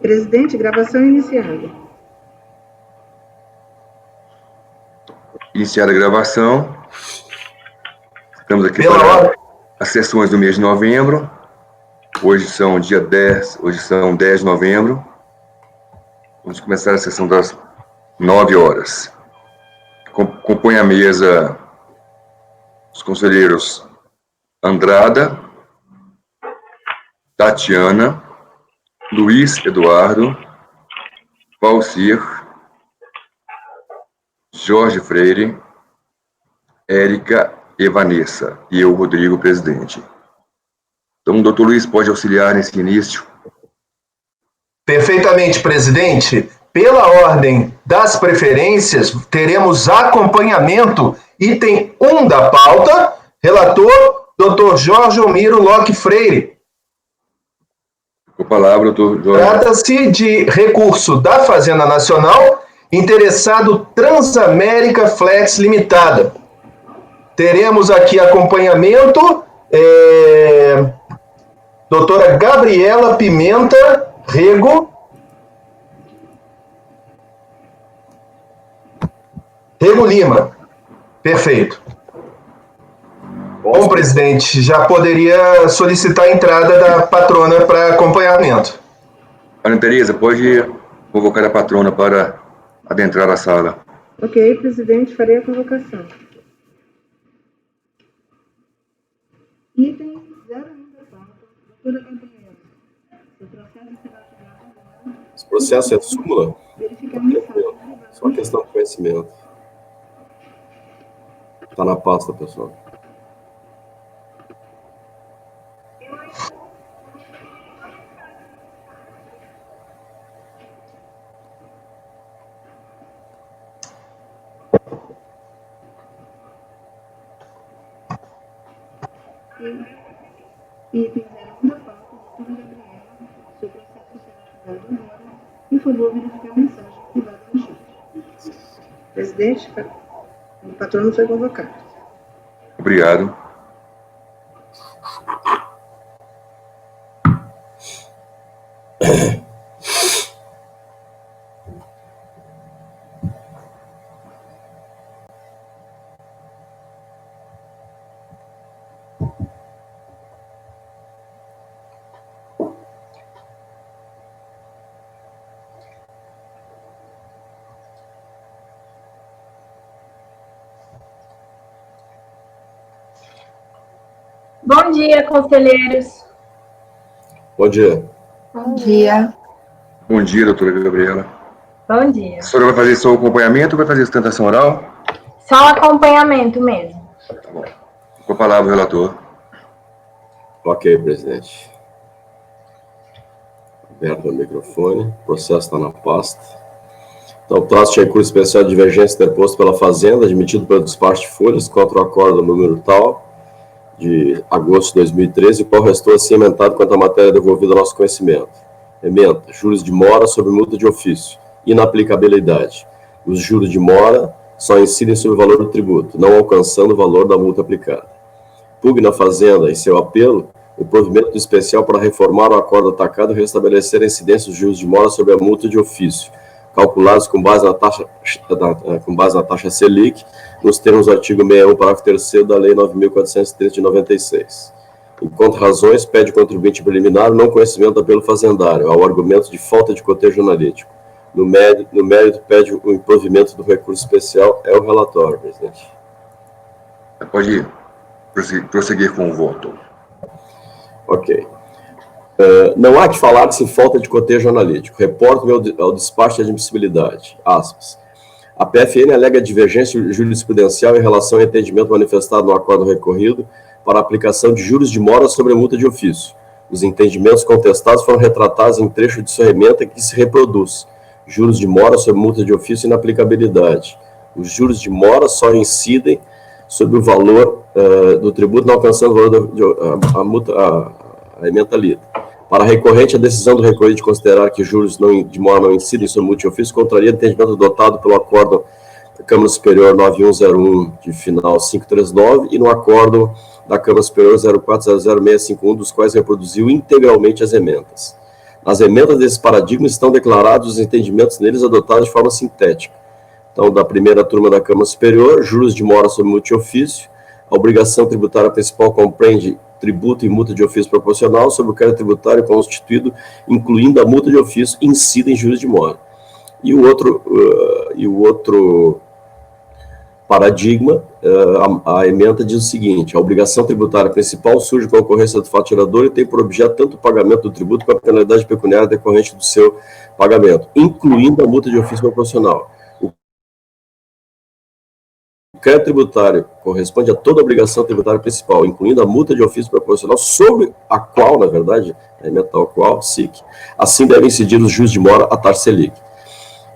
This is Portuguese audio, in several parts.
Presidente, gravação iniciada. Iniciada a gravação. Estamos aqui para as sessões do mês de novembro. Hoje são dia 10, hoje são 10 de novembro. Vamos começar a sessão das 9 horas. Compõe a mesa os conselheiros Andrada, Tatiana, Luiz Eduardo, Valcir, Jorge Freire, Érica e Vanessa, e eu, Rodrigo, presidente. Então, o doutor Luiz pode auxiliar nesse início? Perfeitamente, presidente. Pela ordem das preferências, teremos acompanhamento, item 1 da pauta, relator, doutor Jorge Omiro Locke Freire. Com a palavra, doutor Jorge. Trata-se de recurso da Fazenda Nacional, interessado Transamérica Flex Limitada. Teremos aqui acompanhamento, doutora Gabriela Pimenta Rego Lima. Perfeito. Bom, presidente, já poderia solicitar a entrada da patrona para acompanhamento. Ana Tereza, pode convocar a patrona para adentrar a sala. Ok, presidente, farei a convocação. Item 01 da pauta, doutora Gabriela. O processo será julgado agora. Esse processo é súmula? Verificando só questão de conhecimento. Está na pasta, pessoal. Item 01 da pauta, doutora Gabriela. Seu processo será julgado agora. Por favor, verificar a mensagem privada no chat. Presidente, o patrono foi convocado. Obrigado. Bom dia, conselheiros. Bom dia. Bom dia. Bom dia, doutora Gabriela. Bom dia. A senhora vai fazer só o acompanhamento ou vai fazer sustentação oral? Só acompanhamento mesmo. Tá bom. Com a palavra, o relator. Ok, presidente. Aberto o microfone. O processo está na pasta. Então, traço de recurso especial de divergência interposto pela Fazenda, admitido pelo despacho de folhas contra o acordo número tal, de agosto de 2013, o qual restou assim emendado quanto à matéria devolvida ao nosso conhecimento. Emenda: juros de mora sobre multa de ofício. Inaplicabilidade. Os juros de mora só incidem sobre o valor do tributo, não alcançando o valor da multa aplicada. Pugna a Fazenda, em seu apelo, o provimento especial para reformar o acordo atacado e restabelecer a incidência dos juros de mora sobre a multa de ofício, calculados com base na taxa Selic, nos termos do artigo 61, parágrafo 3º da Lei 9.430 de 96. Enquanto razões, pede o contribuinte preliminar o não conhecimento do apelo fazendário, ao argumento de falta de cotejo analítico. No mérito, pede o improvimento do recurso especial, é o relatório, presidente. Pode prosseguir com o voto. Ok. Não há que falar-se em falta de cotejo analítico. Reporto-me ao despacho de admissibilidade. Aspas. A PFN alega divergência jurisprudencial em relação ao entendimento manifestado no acordo recorrido para a aplicação de juros de mora sobre a multa de ofício. Os entendimentos contestados foram retratados em trecho de sua ementa que se reproduz. Juros de mora sobre multa de ofício e inaplicabilidade. Os juros de mora só incidem sobre o valor do tributo, não alcançando o valor a ementa lida. Para recorrente, a decisão do recorrido de considerar que juros de mora não incidem sobre multa de ofício contraria o entendimento adotado pelo acordo da Câmara Superior 9101 de final 539 e no acordo da Câmara Superior 04000651, dos quais reproduziu integralmente as emendas. Nas emendas desses paradigmas estão declarados os entendimentos neles adotados de forma sintética. Então, da primeira turma da Câmara Superior, juros de mora sobre multiofício, a obrigação tributária principal compreende tributo e multa de ofício proporcional sobre o crédito tributário constituído, incluindo a multa de ofício, incida em juros de mora. E o outro paradigma, a ementa diz o seguinte: a obrigação tributária principal surge com a ocorrência do fato gerador e tem por objeto tanto o pagamento do tributo quanto a penalidade pecuniária decorrente do seu pagamento, incluindo a multa de ofício proporcional. O crédito tributário corresponde a toda a obrigação tributária principal, incluindo a multa de ofício proporcional, sobre a qual, na verdade, a ementa tal qual, SIC, assim devem incidir os juros de mora a taxa Selic.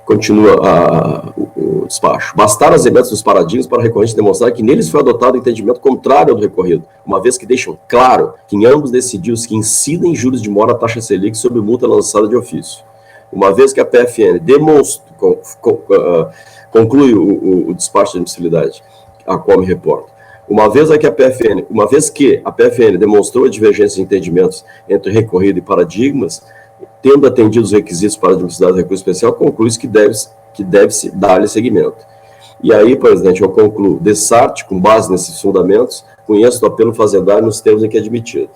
Continua o despacho. Bastaram as emendas dos paradigmas para o recorrente demonstrar que neles foi adotado o entendimento contrário ao do recorrido, uma vez que deixam claro que em ambos decidiu-se que incidem juros de mora a taxa Selic sobre multa lançada de ofício. Uma vez que a PFN conclui o despacho de admissibilidade, a qual me reporto. Uma vez que a PFN demonstrou a divergência de entendimentos entre recorrido e paradigmas, tendo atendido os requisitos para a admissibilidade do recurso especial, conclui-se que deve-se dar-lhe seguimento. E aí, presidente, eu concluo. Dessarte, com base nesses fundamentos, conheço o apelo fazendário nos termos em que é admitido.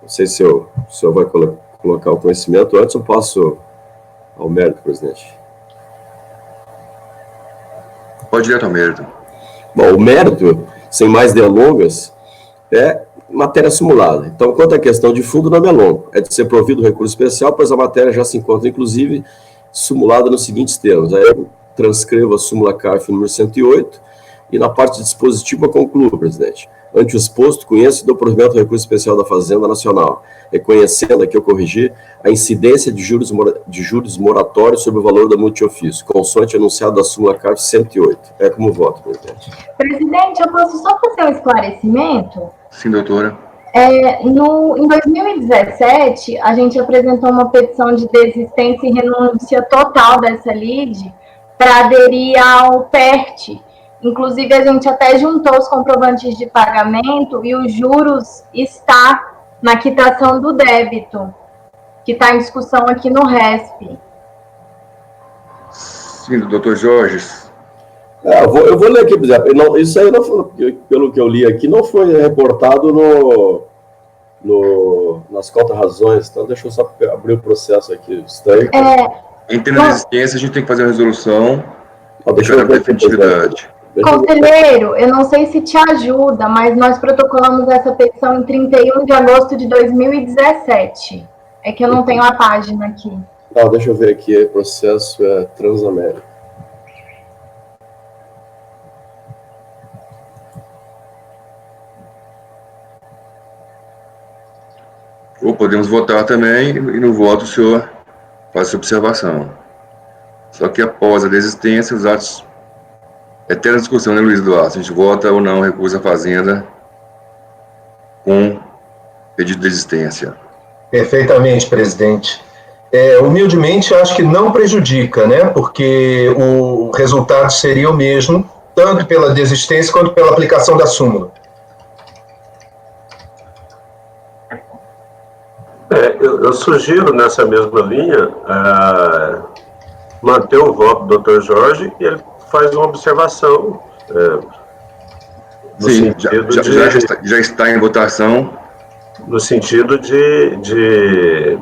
Não sei se o senhor vai colocar o conhecimento antes ou passo ao mérito, presidente. Pode ir direto ao mérito. Bom, o mérito, sem mais delongas, é matéria simulada. Então, quanto à questão de fundo, não me alongo. É de ser provido recurso especial, pois a matéria já se encontra, inclusive, simulada nos seguintes termos. Aí eu transcrevo a súmula CARF número 108 e na parte dispositiva concluo, presidente. Ante o exposto, conheço e dou provimento ao recurso especial da Fazenda Nacional, reconhecendo, aqui eu corrigi, a incidência de juros moratórios sobre o valor da multiofício, consoante anunciado da súmula CARF 108. É como voto, presidente. Presidente, eu posso só fazer um esclarecimento? Sim, doutora. Em 2017, a gente apresentou uma petição de desistência e renúncia total dessa lide para aderir ao PERT. Inclusive, a gente até juntou os comprovantes de pagamento e os juros está na quitação do débito, que está em discussão aqui no RESP. Sim, doutor Jorge. Eu vou ler aqui, por exemplo. Isso aí, não foi, pelo que eu li aqui, não foi reportado nas contra-razões. Então, deixa eu só abrir o processo aqui. Entendo a resistência, a gente tem que fazer a resolução. Deixa eu ver definitividade. Conselheiro, eu não sei se te ajuda, mas nós protocolamos essa petição em 31 de agosto de 2017. É que eu não tenho a página aqui. Deixa eu ver aqui. O processo é Transamérica. Ou podemos votar também, e no voto o senhor faz essa observação. Só que após a desistência, os atos... Eterna discussão, né, Luiz Eduardo? Se a gente vota ou não recusa a Fazenda com pedido de desistência. Perfeitamente, presidente. Humildemente, acho que não prejudica, né? Porque o resultado seria o mesmo, tanto pela desistência quanto pela aplicação da súmula. Eu sugiro, nessa mesma linha, manter o voto do Dr. Jorge e ele faz uma observação. Sim, já está em votação. No sentido de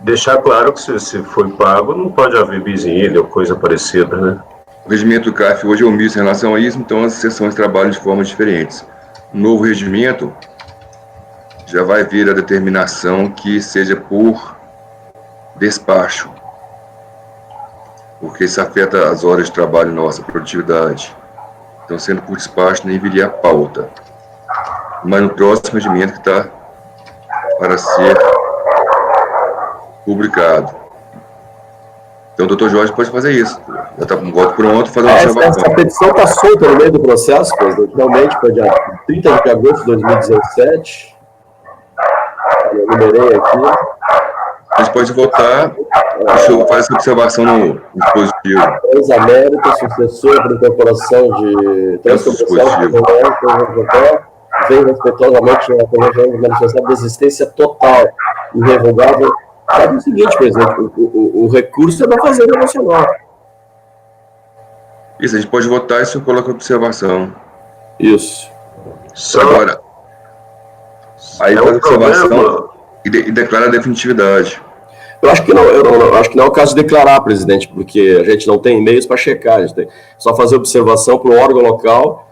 deixar claro que se foi pago, não pode haver bis in idem ou coisa parecida, né? O regimento do CARF hoje é omisso em relação a isso, então as sessões trabalham de formas diferentes. No novo regimento, já vai vir a determinação que seja por despacho, porque isso afeta as horas de trabalho nossa, a produtividade. Então, sendo por despacho, nem viria a pauta. Mas no próximo regimento que está para ser publicado. Então, o doutor Jorge pode fazer isso. Já está com o voto pronto, fazer uma observação. Essa petição está solta no meio do processo, presidente. Realmente, foi dia 30 de agosto de 2017. Eu numerei aqui. A gente pode votar, deixa eu fazer essa observação no dispositivo. Transamérica, sucessor por incorporação de dispositivo. Vem respeitosamente a manifestar desistência total irrevogável. É o seguinte, presidente, o recurso é da Fazenda Nacional. Isso, a gente pode votar e isso coloca observação. Isso. Só Agora, aí faz observação problema. e declara a definitividade. Eu acho que não, acho que não é o caso de declarar, presidente, porque a gente não tem e-mails para checar, a gente tem só fazer observação para o órgão local,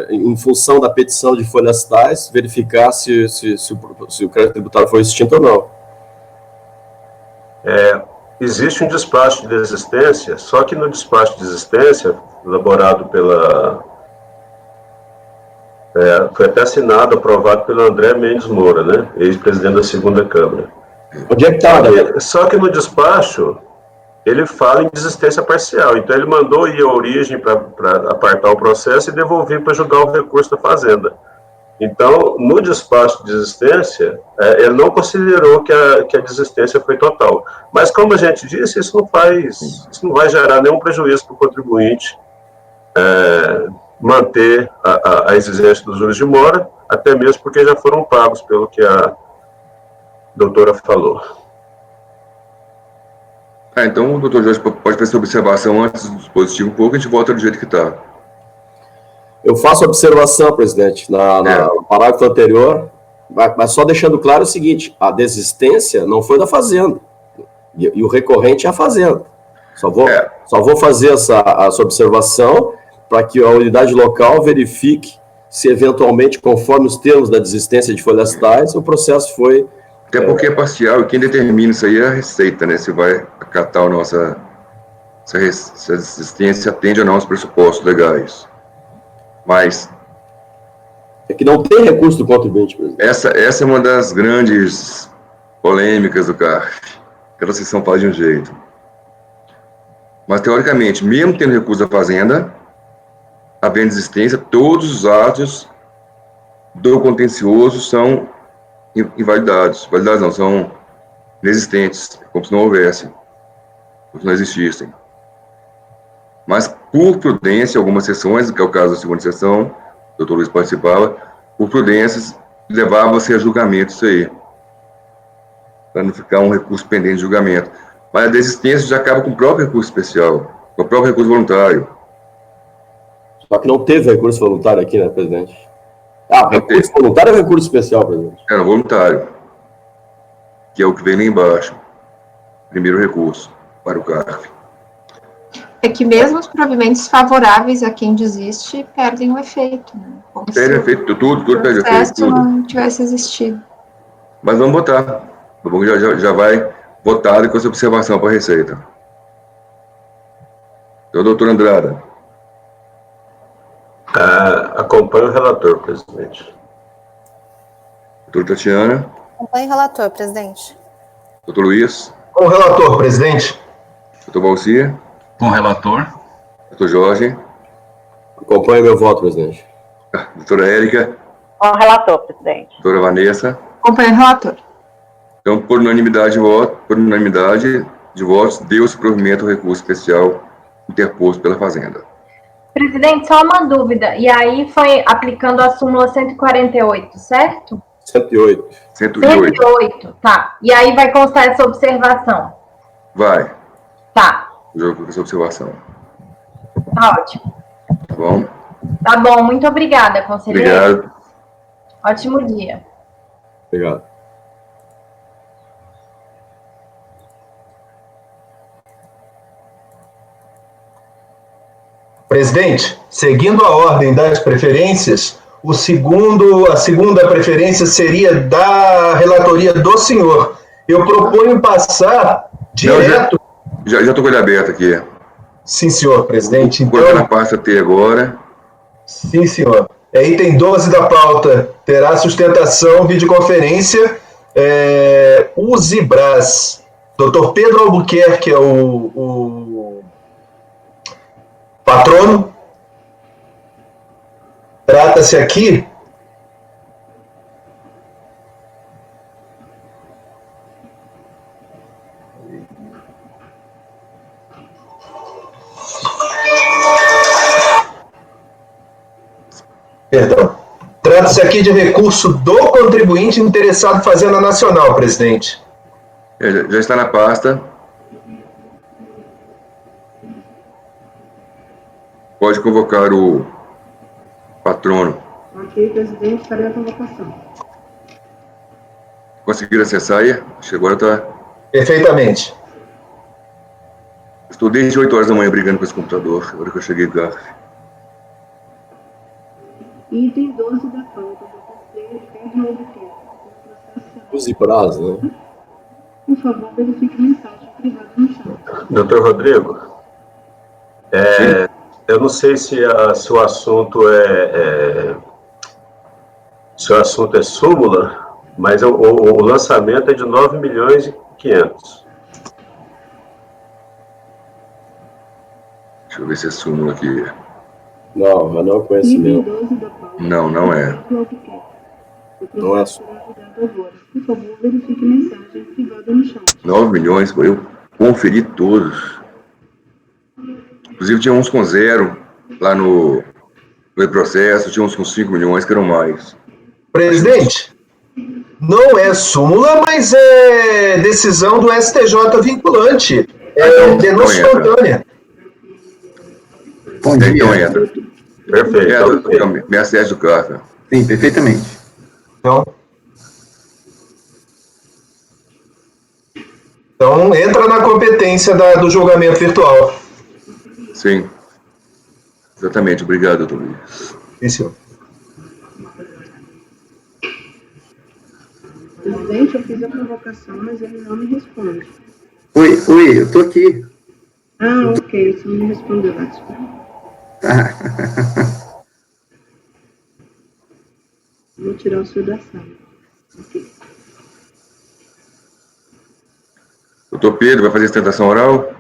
em função da petição de folhas tais, verificar se o crédito tributário foi extinto ou não. Existe um despacho de desistência, só que no despacho de desistência, elaborado foi até assinado, aprovado pelo André Mendes Moura, né, ex-presidente da segunda Câmara. Onde é que está, né? Só que no despacho, ele fala em desistência parcial. Então, ele mandou ir à origem para apartar o processo e devolver para julgar o recurso da Fazenda. Então, no despacho de desistência, ele não considerou que a desistência foi total. Mas, como a gente disse, isso não vai gerar nenhum prejuízo para o contribuinte manter a exigência dos juros de mora, até mesmo porque já foram pagos pelo que a doutora falou. Então o doutor Jorge pode fazer observação antes do dispositivo um pouco, a gente volta do jeito que está. Eu faço observação, presidente, no parágrafo anterior, mas só deixando claro o seguinte, a desistência não foi da Fazenda, e o recorrente é a Fazenda. Só vou fazer essa observação para que a unidade local verifique se eventualmente, conforme os termos da desistência de folhas tais, o processo foi... Até porque é parcial, e quem determina isso aí é a Receita, né? Se vai acatar se a resistência atende ou não aos pressupostos legais. Mas... é que não tem recurso do contribuinte, presidente. Essa é uma das grandes polêmicas do CARF. Cada sessão fala de um jeito. Mas, teoricamente, mesmo tendo recurso da Fazenda, havendo desistência, todos os atos do contencioso são invalidados. Validados não, são inexistentes, como se não houvesse, como se não existissem. Mas, por prudência, algumas sessões, que é o caso da segunda sessão, o doutor Luiz participava, por prudências, levava-se a julgamento isso aí, para não ficar um recurso pendente de julgamento. Mas a desistência já acaba com o próprio recurso especial, com o próprio recurso voluntário. Só que não teve recurso voluntário aqui, né, presidente? Recurso voluntário ou recurso especial, presidente? Era voluntário, que é o que vem lá embaixo. Primeiro recurso para o CARF. É que mesmo os provimentos favoráveis a quem desiste perdem o efeito. Né? Perde o efeito, tudo perde o efeito. Se o processo não tivesse existido. Mas vamos votar. Tá bom, já vai votado com essa observação para a Receita. Então, doutor Andrada. Acompanho o relator, presidente. Doutora Tatiana. Acompanho o relator, presidente. Doutor Luiz. Com o relator, presidente. Doutor Valcir. Com o relator. Doutor Jorge. Acompanho meu voto, presidente. Doutora Érica. Com o relator, presidente. Doutora Vanessa. Acompanho o relator. Então, por unanimidade de votos, deu-se provimento ao recurso especial interposto pela Fazenda. Presidente, só uma dúvida. E aí foi aplicando a súmula 148, certo? 108. 108, tá. E aí vai constar essa observação? Vai. Tá. Essa observação. Tá ótimo. Tá bom? Tá bom, muito obrigada, conselheiro. Obrigado. Ótimo dia. Obrigado. Presidente, seguindo a ordem das preferências, a segunda preferência seria da relatoria do senhor. Eu proponho passar direto... Já estou com ele aberto aqui. Sim, senhor presidente. Vou colocar na pasta T agora. Sim, senhor. Item 12 da pauta terá sustentação videoconferência. Usibras. Dr. Pedro Albuquerque é o patrono. Trata-se aqui Trata-se aqui de recurso do contribuinte interessado em Fazenda Nacional, presidente. Já está na pasta. Pode convocar o patrono. Ok, presidente, farei a convocação. Conseguiram acessar aí? Acho que agora está... Perfeitamente. Estou desde 8 horas da manhã brigando com esse computador, agora que eu cheguei cá. Item 12 da pauta, do terceiro, pede o obter. Use prazo, né? Por favor, verifique mensagem privada no chat. Doutor Rodrigo, eu não sei se o assunto se o assunto é súmula, mas o lançamento é de 9.500.000. Deixa eu ver se é súmula aqui. Não, mas não é conhecimento. Item 12 da pauta. Não, não é. Não é Por favor, verifique mensagem privada no chat. 9 milhões, pô, eu conferi todos. Inclusive tinha uns com 0 lá no processo, tinha uns com 5 milhões que eram mais. Presidente, não é súmula, mas é decisão do STJ vinculante. Denúncia espontânea. Bom dia. Então entra. Perfeito. Me acesse o carta. Sim, perfeitamente. Então entra na competência do julgamento virtual. Sim. Exatamente. Obrigado, doutor Luiz. Sim, senhor. Presidente, eu fiz a provocação, mas ele não me responde. Oi, eu tô aqui. Ah, ok, você não me respondeu antes. Vou tirar o senhor da sala. Ok. Doutor Pedro, vai fazer sustentação oral?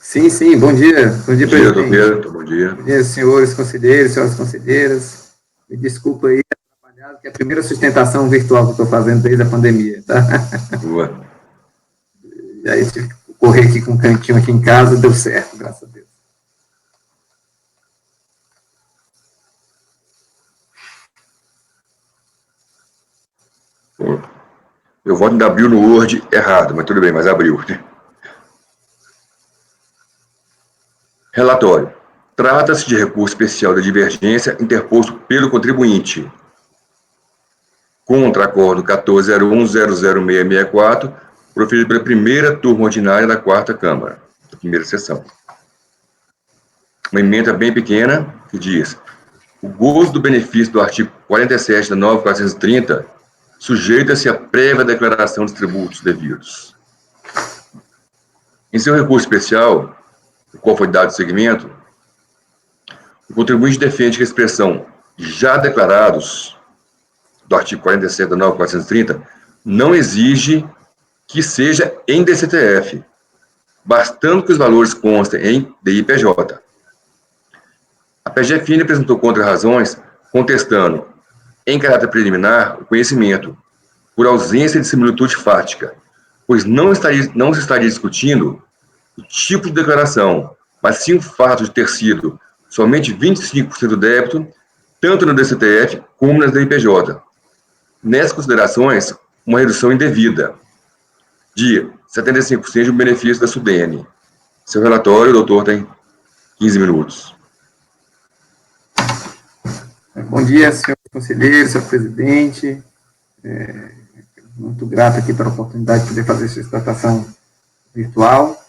Sim, bom dia. Bom dia, presidente. Doutor Pedro, bom dia. Bom dia, senhores conselheiros, senhoras conselheiras. Me desculpa aí, atrapalhado, que é a primeira sustentação virtual que eu estou fazendo desde a pandemia, tá? Boa. E aí tive que correr aqui com um cantinho aqui em casa, deu certo, graças a Deus. Eu voto ainda abriu no Word errado, mas tudo bem, mas abriu. Relatório. Trata-se de recurso especial de divergência interposto pelo contribuinte contra acordo 1401-00664, proferido pela primeira turma ordinária da 4ª Câmara, da primeira sessão. Uma emenda bem pequena que diz: o gozo do benefício do artigo 47 da 9.430 sujeita-se à prévia declaração dos tributos devidos. Em seu recurso especial, o qual foi dado seguimento, o contribuinte defende que a expressão já declarados do artigo 47 da 9.430 não exige que seja em DCTF, bastando que os valores constem em DIPJ. A PGFN apresentou contra-razões contestando, em caráter preliminar, o conhecimento, por ausência de similitude fática, pois não se estaria discutindo o tipo de declaração, mas sim o fato de ter sido somente 25% do débito, tanto no DCTF como nas DIPJ. Nessas considerações, uma redução indevida de 75% do benefício da SUDENE. Seu relatório, doutor, tem 15 minutos. Bom dia, senhor conselheiro, senhor presidente. Muito grato aqui pela oportunidade de poder fazer essa sustentação virtual.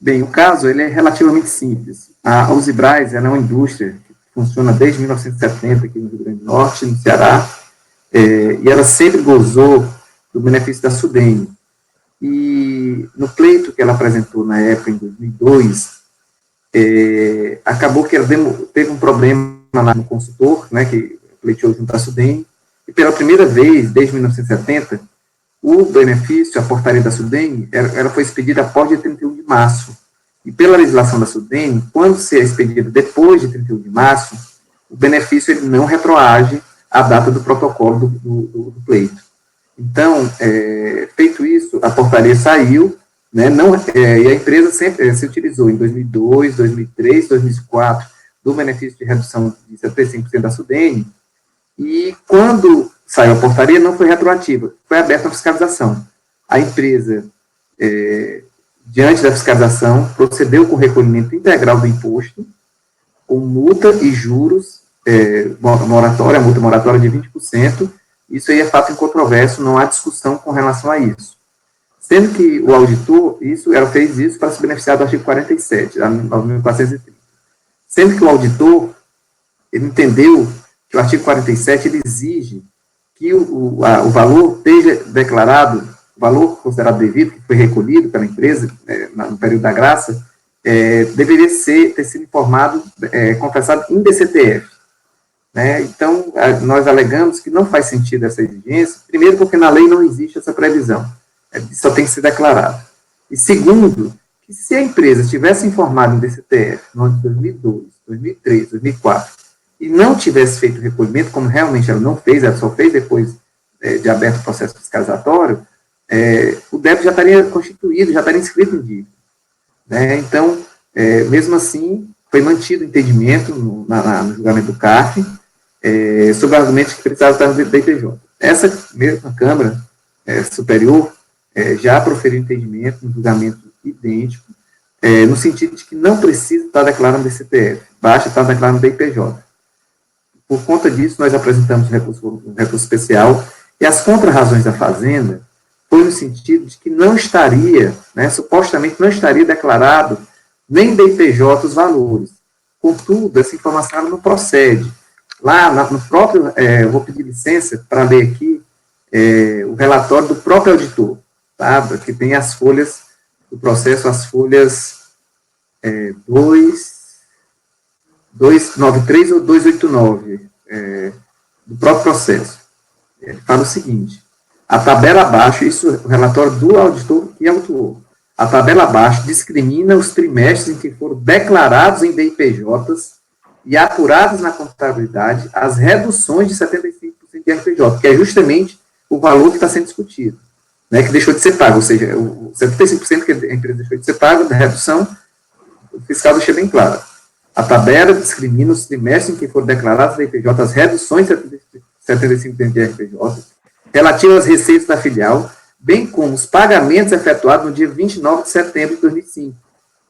Bem, o caso ele é relativamente simples. A Usibraz é uma indústria que funciona desde 1970 aqui no Rio Grande do Norte, no Ceará, e ela sempre gozou do benefício da SUDENE. E no pleito que ela apresentou na época, em 2002, acabou que ela teve um problema lá no consultor, né, que pleiteou junto à SUDENE, e pela primeira vez, desde 1970, o benefício, a portaria da SUDENE, ela foi expedida após dia 31 de março. E pela legislação da SUDENE, quando se é expedido depois de 31 de março, o benefício ele não retroage à data do protocolo do pleito. Então, feito isso, a portaria saiu, né, e a empresa sempre se utilizou em 2002, 2003, 2004, do benefício de redução de 75% da SUDENE, E quando saiu a portaria, não foi retroativa, foi aberta a fiscalização. A empresa, diante da fiscalização, procedeu com o recolhimento integral do imposto, com multa e juros, moratória, multa moratória de 20%, isso aí é fato incontroverso, não há discussão com relação a isso. Sendo que o auditor, ela fez isso para se beneficiar do artigo 47, da 9.430. Sendo que o auditor, ele entendeu que o artigo 47, ele exige que o valor esteja declarado, o valor considerado devido, que foi recolhido pela empresa no período da graça, deveria ter sido informado, confessado em DCTF. Né? Então, nós alegamos que não faz sentido essa exigência, primeiro porque na lei não existe essa previsão, só tem que ser declarado. E segundo, que se a empresa tivesse informado em DCTF no ano de 2002, 2003, 2004, e não tivesse feito o recolhimento, como realmente ela não fez, ela só fez depois de aberto o processo fiscalizatório, o débito já estaria constituído, já estaria inscrito em dívida. Né? Então, mesmo assim, foi mantido o entendimento no julgamento do CARF, sobre o argumento que precisava estar no DPJ. Essa mesma Câmara Superior já proferiu entendimento no julgamento idêntico, no sentido de que não precisa estar declarando DCTF, basta estar declarando DPJ. Por conta disso, nós apresentamos um recurso especial, e as contrarrazões da Fazenda foi no sentido de que não estaria, supostamente não estaria declarado nem DPJ os valores. Contudo, essa informação não procede. Lá no próprio, vou pedir licença para ler aqui o relatório do próprio auditor, tá? Que tem as folhas do processo, as folhas 293 ou 289 do próprio processo. Ele fala o seguinte: a tabela abaixo, isso é o relatório do auditor que autuou, a tabela abaixo discrimina os trimestres em que foram declarados em DIPJs e apurados na contabilidade as reduções de 75% de RPJ, que é justamente o valor que está sendo discutido, né, que deixou de ser pago, ou seja, o 75% que a empresa deixou de ser pago, da redução, o fiscal deixa bem claro. A tabela discrimina os trimestres em que foram declarados na IPJ as reduções de 75% de RPJ, relativas às receitas da filial, bem como os pagamentos efetuados no dia 29 de setembro de 2005,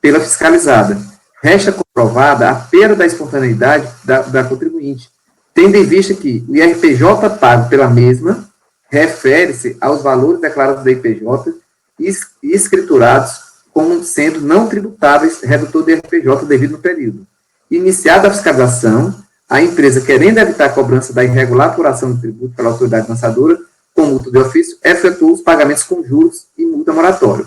pela fiscalizada. Resta comprovada a perda da espontaneidade da contribuinte, tendo em vista que o IRPJ pago pela mesma refere-se aos valores declarados da IPJ e escriturados como sendo não tributáveis, redutor do IRPJ devido no período. Iniciada a fiscalização, a empresa, querendo evitar a cobrança da irregular apuração do tributo pela autoridade lançadora, com multa de ofício, efetuou os pagamentos com juros e multa moratória.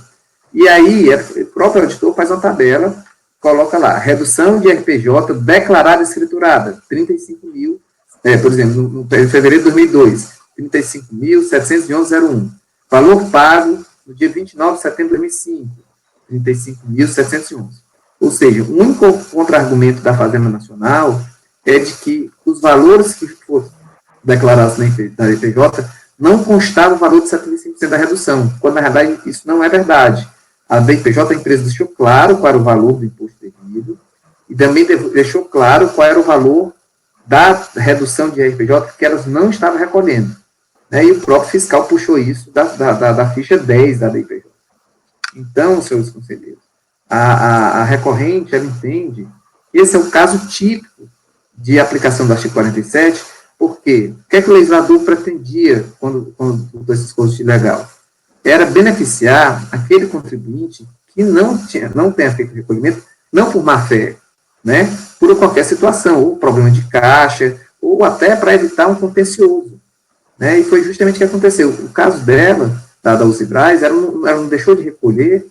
E aí, o próprio auditor faz uma tabela, coloca lá, redução de RPJ declarada e escriturada, 35 mil, por exemplo, no fevereiro de 2002, 35.711,01. Valor pago no dia 29 de setembro de 2005, 35.711. Ou seja, o único contra-argumento da Fazenda Nacional é de que os valores que foram declarados na IPJ não constava o valor de 75% da redução, quando, na verdade, isso não é verdade. A DIPJ, a empresa, deixou claro qual era o valor do imposto devido e também deixou claro qual era o valor da redução de RPJ que elas não estavam recolhendo. Né? E o próprio fiscal puxou isso da ficha 10 da DIPJ. Então, senhores conselheiros, a recorrente, ela entende que esse é o caso típico de aplicação do artigo 47, porque o que é que o legislador pretendia quando esse dispositivo legal? Era beneficiar aquele contribuinte que não tenha feito recolhimento, não por má fé, né, por qualquer situação, ou problema de caixa, ou até para evitar um contencioso. Né, e foi justamente o que aconteceu. O caso dela, da Usibraz, ela não deixou de recolher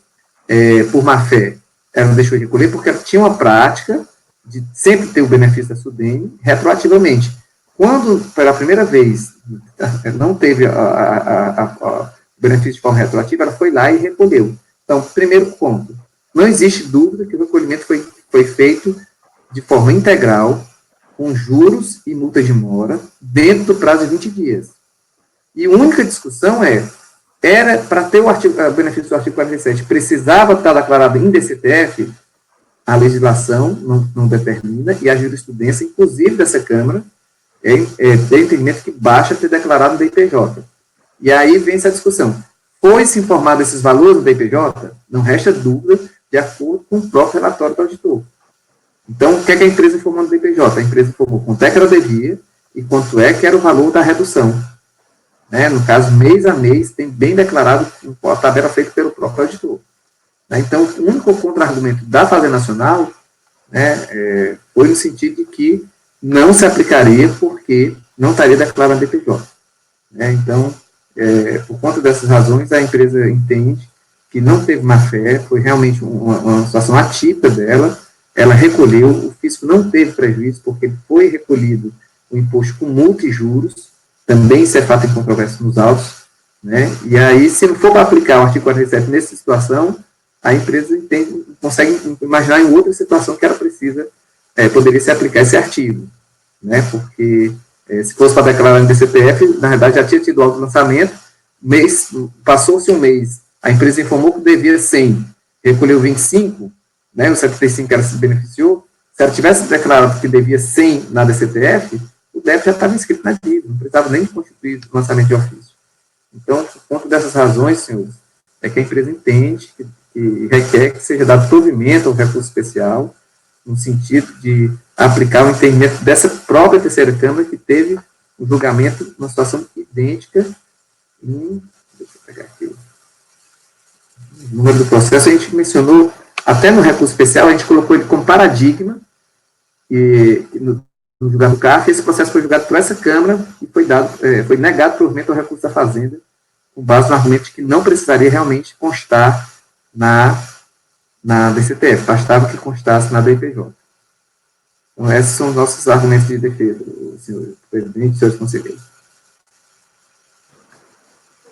por má fé. Ela não deixou de recolher porque ela tinha uma prática de sempre ter o benefício da SUDENE retroativamente. Quando, pela primeira vez, não teve o benefício de forma retroativa, ela foi lá e recolheu. Então, primeiro ponto, não existe dúvida que o recolhimento foi feito de forma integral, com juros e multas de mora, dentro do prazo de 20 dias. E a única discussão era para ter o benefício do artigo 47, precisava estar declarado em DCTF, a legislação não determina, e a jurisprudência, inclusive dessa Câmara, de entendimento que basta ter declarado no DIPJ. E aí vem essa discussão. Foi-se informado esses valores no DIPJ? Não resta dúvida, de acordo com o próprio relatório do auditor. Então, o que é que a empresa informou no DIPJ? A empresa informou quanto é que ela devia e quanto é que era o valor da redução. Né? No caso, mês a mês, tem bem declarado a tabela feita pelo próprio auditor. Né? Então, o único contra-argumento da Fazenda Nacional, né, foi no sentido de que não se aplicaria porque não estaria declarado no DIPJ. Né? Então, por conta dessas razões, a empresa entende que não teve má-fé, foi realmente uma situação atípica dela, ela recolheu, o fisco não teve prejuízo, porque foi recolhido o imposto com multa e juros, também isso é fato em controvérsia nos autos, né? E aí, se não for para aplicar o artigo 47 nessa situação, a empresa consegue imaginar em outra situação que ela precisa, poderia se aplicar esse artigo, né? Porque se fosse para declarar no DCTF, na verdade já tinha tido auto lançamento, passou-se um mês, a empresa informou que devia 100, recolheu 25, né, o 75 ela se beneficiou, se ela tivesse declarado que devia 100 na DCTF, o débito já estava inscrito na dívida, não precisava nem constituir o lançamento de ofício. Então, por conta dessas razões, senhores, é que a empresa entende que requer que seja dado provimento ao recurso especial, no sentido de aplicar o entendimento dessa própria terceira Câmara, que teve um julgamento numa situação idêntica em... Deixa eu pegar aqui o número do processo. A gente mencionou, até no recurso especial, a gente colocou ele como paradigma, e no julgamento do CARF, esse processo foi julgado por essa Câmara e foi negado provimento ao recurso da Fazenda, com base no argumento de que não precisaria realmente constar na DCTF, bastava que constasse na DIPJ. Então, esses são os nossos argumentos de defesa, senhor presidente e senhores conselheiros.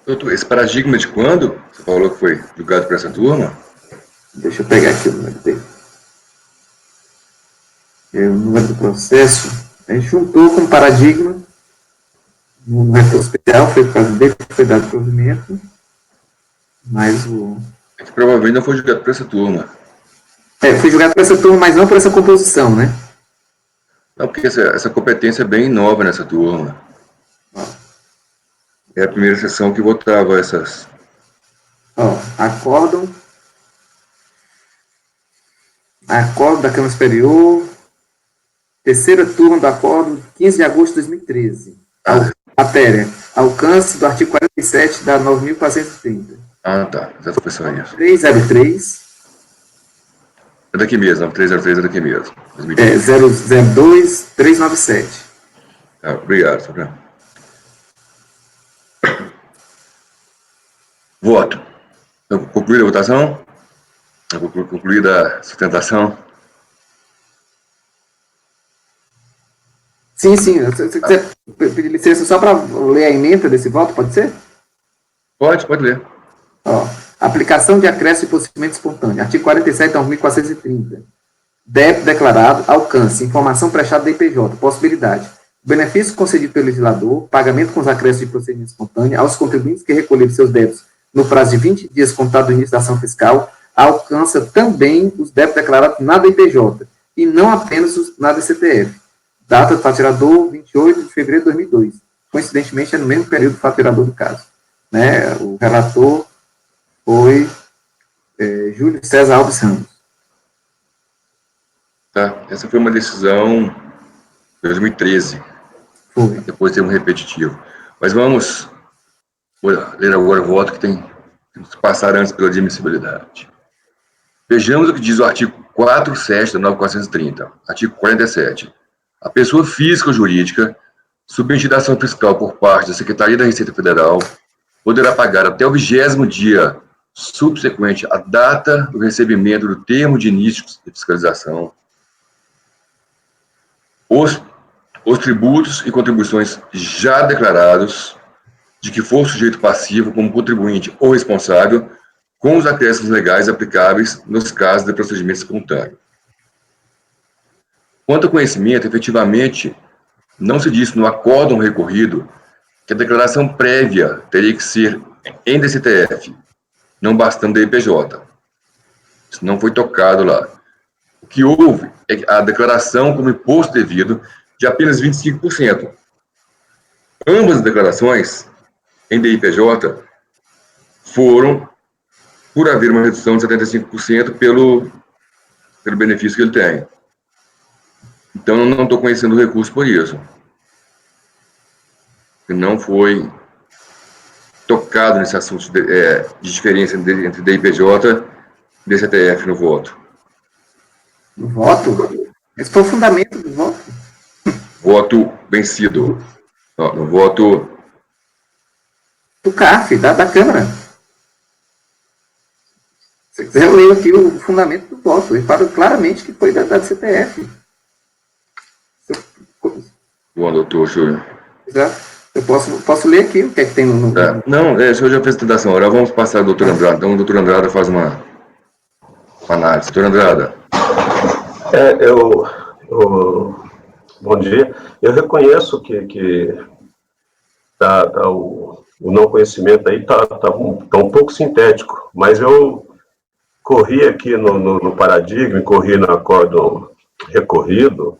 Doutor, esse paradigma de quando? Você falou que foi julgado por essa turma? Deixa eu pegar aqui o número dele. O número do processo, a gente juntou com paradigma, no recurso especial, foi por causa dele que foi dado provimento, mas o... É que provavelmente não foi julgado por essa turma. Foi julgado por essa turma, mas não por essa composição, né? Não, porque essa competência é bem nova nessa turma. É a primeira sessão que votava essas... Acórdão da Câmara Superior, terceira turma do acórdão, 15 de agosto de 2013. Matéria, alcance do artigo 47 da 9.430. Tá. Já foi só isso. 303. É daqui mesmo, 303 é daqui mesmo. 002-397. Obrigado, Sr. Voto. Concluída a votação? Concluída a sustentação? Sim. Se você quiser pedir licença só para ler a emenda desse voto, pode ser? Pode ler. Aplicação de acréscimo de procedimento espontâneo. Artigo 47 da 9.430. Débito declarado, alcance, informação prestada da IPJ, possibilidade. Benefício concedido pelo legislador, pagamento com os acréscimos de procedimento espontâneo aos contribuintes que recolheram seus débitos no prazo de 20 dias contado do início da ação fiscal, alcança também os débitos declarados na DIPJ, e não apenas os na DCTF. Data do faturador, 28 de fevereiro de 2002. Coincidentemente, é no mesmo período do faturador do caso. Né? O relator foi Júlio César Alves Ramos. Essa foi uma decisão de 2013. Foi. Depois tem um repetitivo. Mas vamos ler agora o voto que tem que passar antes pela admissibilidade. Vejamos o que diz o artigo 4.7 da 9.430. Artigo 47. A pessoa física ou jurídica, submetida à ação fiscal por parte da Secretaria da Receita Federal, poderá pagar até o 20º dia subsequente à data do recebimento do termo de início de fiscalização os tributos e contribuições já declarados de que for sujeito passivo como contribuinte ou responsável, com os acréscimos legais aplicáveis nos casos de procedimento espontâneo. Quanto ao conhecimento, efetivamente, não se disse no acórdão recorrido que a declaração prévia teria que ser em DCTF, não bastando da IPJ. Isso não foi tocado lá. O que houve é que a declaração como imposto devido de apenas 25%. Ambas as declarações em DIPJ foram por haver uma redução de 75% pelo benefício que ele tem. Então, eu não estou conhecendo o recurso por isso. Não foi tocado nesse assunto de diferença entre DIPJ e DCTF no voto. No voto? Esse foi o fundamento do voto? Voto vencido. No voto do CAF, da Câmara. Se quiser, eu leio aqui o fundamento do voto. Ele fala claramente que foi da CTF. Bom, doutor, Júlio. Eu posso ler aqui o que é que tem no... Não, eu já fiz a tentação. Agora vamos passar ao doutor Andrada. Então, o doutor Andrada faz uma análise. Doutor Andrada. Bom dia. Eu reconheço que o não conhecimento aí tá um pouco sintético, mas eu corri aqui no paradigma, corri no acórdão recorrido.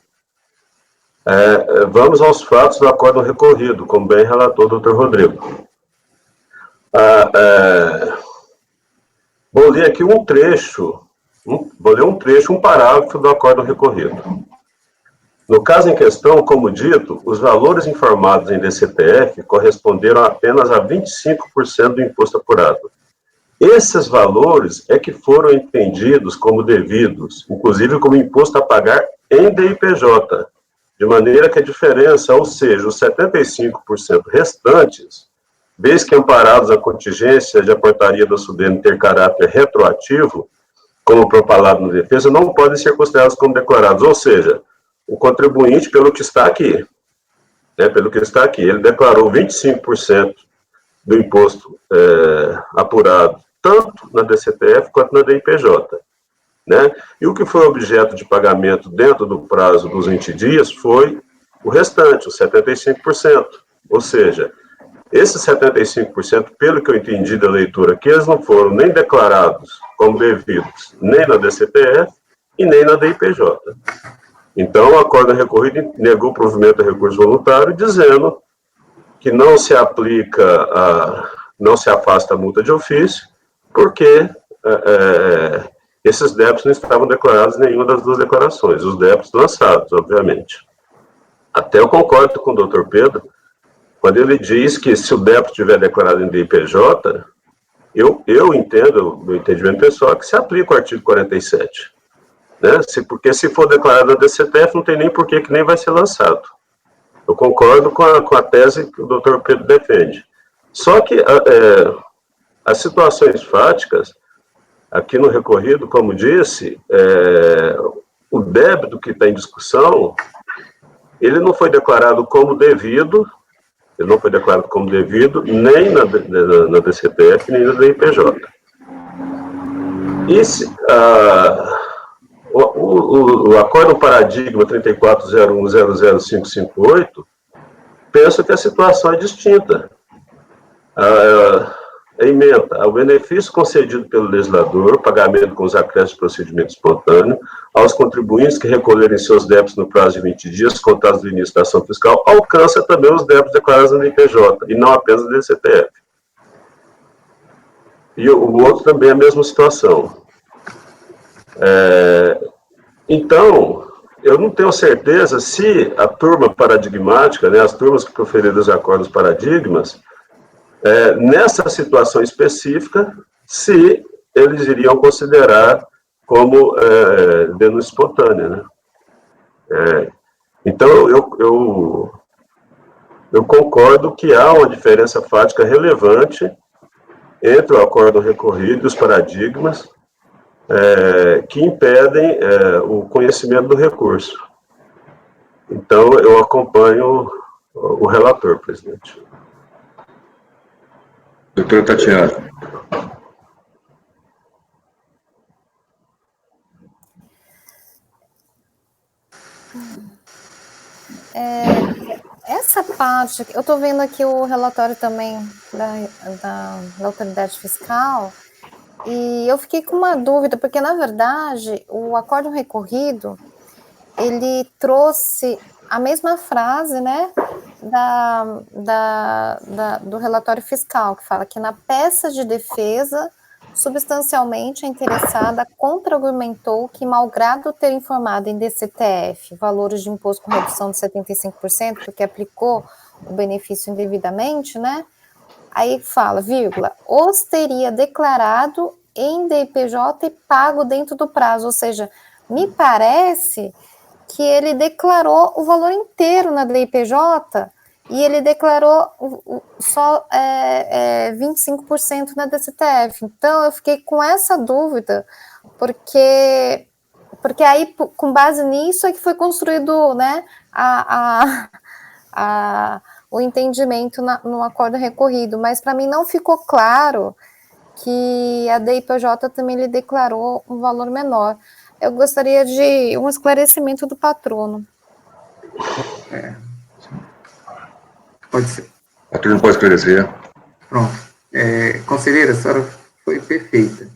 Vamos aos fatos do acórdão recorrido, como bem relatou o doutor Rodrigo. Vou ler aqui um trecho, um parágrafo do acórdão recorrido. No caso em questão, como dito, os valores informados em DCTF corresponderam apenas a 25% do imposto apurado. Esses valores é que foram entendidos como devidos, inclusive como imposto a pagar em DIPJ, de maneira que a diferença, ou seja, os 75% restantes, vez que amparados a contingência de a portaria da SUDENE ter caráter retroativo, como propalado na defesa, não podem ser considerados como declarados, ou seja, o contribuinte, pelo que está aqui, ele declarou 25% do imposto apurado, tanto na DCTF quanto na DIPJ. Né? E o que foi objeto de pagamento dentro do prazo dos 20 dias foi o restante, os 75%. Ou seja, esses 75%, pelo que eu entendi da leitura, que eles não foram nem declarados como devidos, nem na DCTF e nem na DIPJ. Então, o acórdão recorrido negou o provimento a recurso voluntário, dizendo que não se aplica, não se afasta a multa de ofício, porque esses débitos não estavam declarados em nenhuma das duas declarações, os débitos lançados, obviamente. Até eu concordo com o doutor Pedro, quando ele diz que se o débito estiver declarado em DIPJ, eu entendo, meu entendimento pessoal, que se aplica o artigo 47. Né? Porque se for declarado na DCTF, não tem nem porquê que nem vai ser lançado. Eu concordo com a tese que o doutor Pedro defende. Só que as situações fáticas, aqui no recorrido, como disse, o débito que está em discussão, ele não foi declarado como devido, nem na DCTF, nem na DIPJ. O acórdão paradigma 3401000558 pensa que a situação é distinta. Ementa ao benefício concedido pelo legislador, pagamento com os acréscimos de procedimento espontâneo, aos contribuintes que recolherem seus débitos no prazo de 20 dias, contados do início da ação fiscal, alcança também os débitos declarados no IPJ, e não apenas no DCTF. E o outro também é a mesma situação. Então, eu não tenho certeza se a turma paradigmática, né, as turmas que proferiram os acordos paradigmas, nessa situação específica, se eles iriam considerar como denúncia espontânea. Né? Então, eu concordo que há uma diferença fática relevante entre o acórdão recorrido e os paradigmas, que impedem o conhecimento do recurso. Então, eu acompanho o relator, presidente. Doutora Tatiana. Essa parte, eu estou vendo aqui o relatório também da autoridade fiscal, e eu fiquei com uma dúvida, porque, na verdade, o acórdão recorrido, ele trouxe a mesma frase, né, do relatório fiscal, que fala que na peça de defesa, substancialmente a interessada contra-argumentou que, malgrado ter informado em DCTF valores de imposto com redução de 75%, porque aplicou o benefício indevidamente, né, aí fala, vírgula, os teria declarado em DIPJ e pago dentro do prazo, ou seja, me parece que ele declarou o valor inteiro na DIPJ e ele declarou só 25% na DCTF. Então, eu fiquei com essa dúvida, porque aí, com base nisso, é que foi construído, né, o entendimento no acordo recorrido, mas para mim não ficou claro que a DIPJ também lhe declarou um valor menor. Eu gostaria de um esclarecimento do patrono. Pode ser. O patrono pode esclarecer. Pronto. Conselheira, a senhora foi perfeita.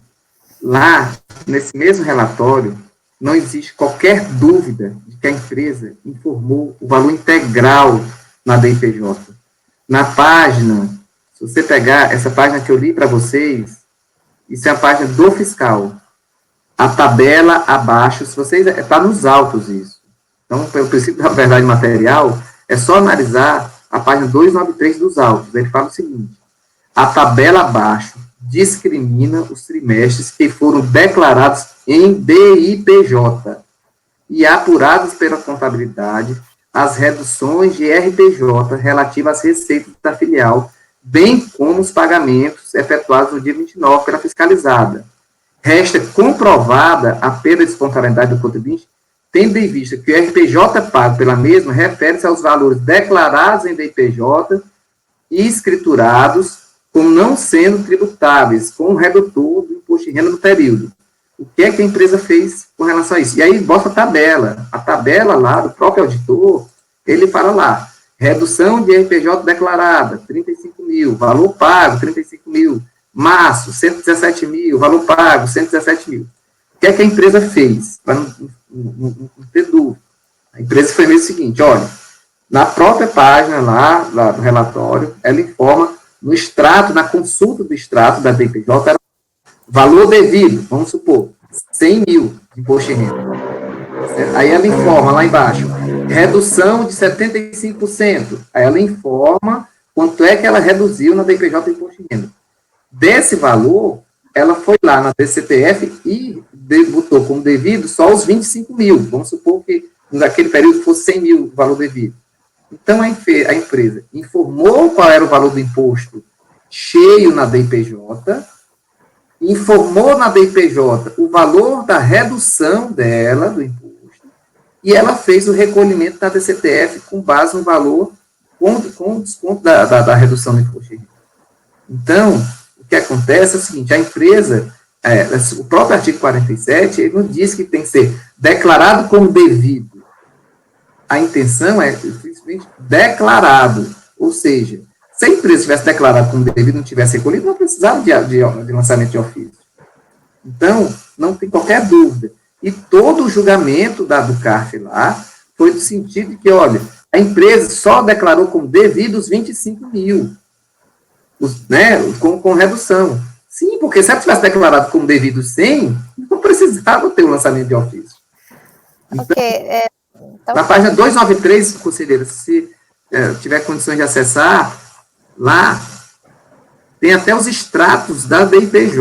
Lá, nesse mesmo relatório, não existe qualquer dúvida de que a empresa informou o valor integral na DIPJ. Na página, se você pegar essa página que eu li para vocês, isso é a página do fiscal. A tabela abaixo, se vocês, está nos autos isso. Então, pelo princípio da verdade material, é só analisar a página 293 dos autos. Ele fala o seguinte, a tabela abaixo discrimina os trimestres que foram declarados em DIPJ e apurados pela contabilidade as reduções de RPJ relativas às receitas da filial, bem como os pagamentos efetuados no dia 29 pela fiscalizada. Resta comprovada a perda de espontaneidade do contribuinte, tendo em vista que o RPJ pago pela mesma refere-se aos valores declarados em DIPJ e escriturados como não sendo tributáveis, com o redutor do imposto de renda no período. O que é que a empresa fez com relação a isso? E aí, bota a tabela lá do próprio auditor, ele fala lá, redução de RPJ declarada, 35 mil, valor pago, 35 mil, março, 117 mil, valor pago, 117 mil. O que é que a empresa fez? Para não ter dúvida. A empresa fez o seguinte, olha, na própria página lá do relatório, ela informa no extrato, na consulta do extrato da DIPJ, era valor devido, vamos supor, 100 mil de imposto de renda. Aí ela informa lá embaixo, redução de 75%. Aí ela informa quanto é que ela reduziu na DIPJ de imposto de renda. Desse valor, ela foi lá na DCTF e botou como devido só os 25 mil. Vamos supor que naquele período fosse 100 mil o valor devido. Então, a empresa informou qual era o valor do imposto cheio na DIPJ, informou na DIPJ o valor da redução dela, do imposto, e ela fez o recolhimento da DCTF com base no valor, com desconto da redução do imposto. Então, o que acontece é o seguinte, a empresa, o próprio artigo 47, ele não diz que tem que ser declarado como devido. A intenção é simplesmente declarado, ou seja, se a empresa tivesse declarado como devido e não tivesse recolhido, não precisava de lançamento de ofício. Então, não tem qualquer dúvida. E todo o julgamento do CARF lá foi no sentido de que, olha, a empresa só declarou como devido os 25 mil, com redução. Sim, porque se ela tivesse declarado como devido 100, não precisava ter o lançamento de ofício. Então, então, na página 293, conselheira, se tiver condições de acessar, lá tem até os extratos da DIPJ.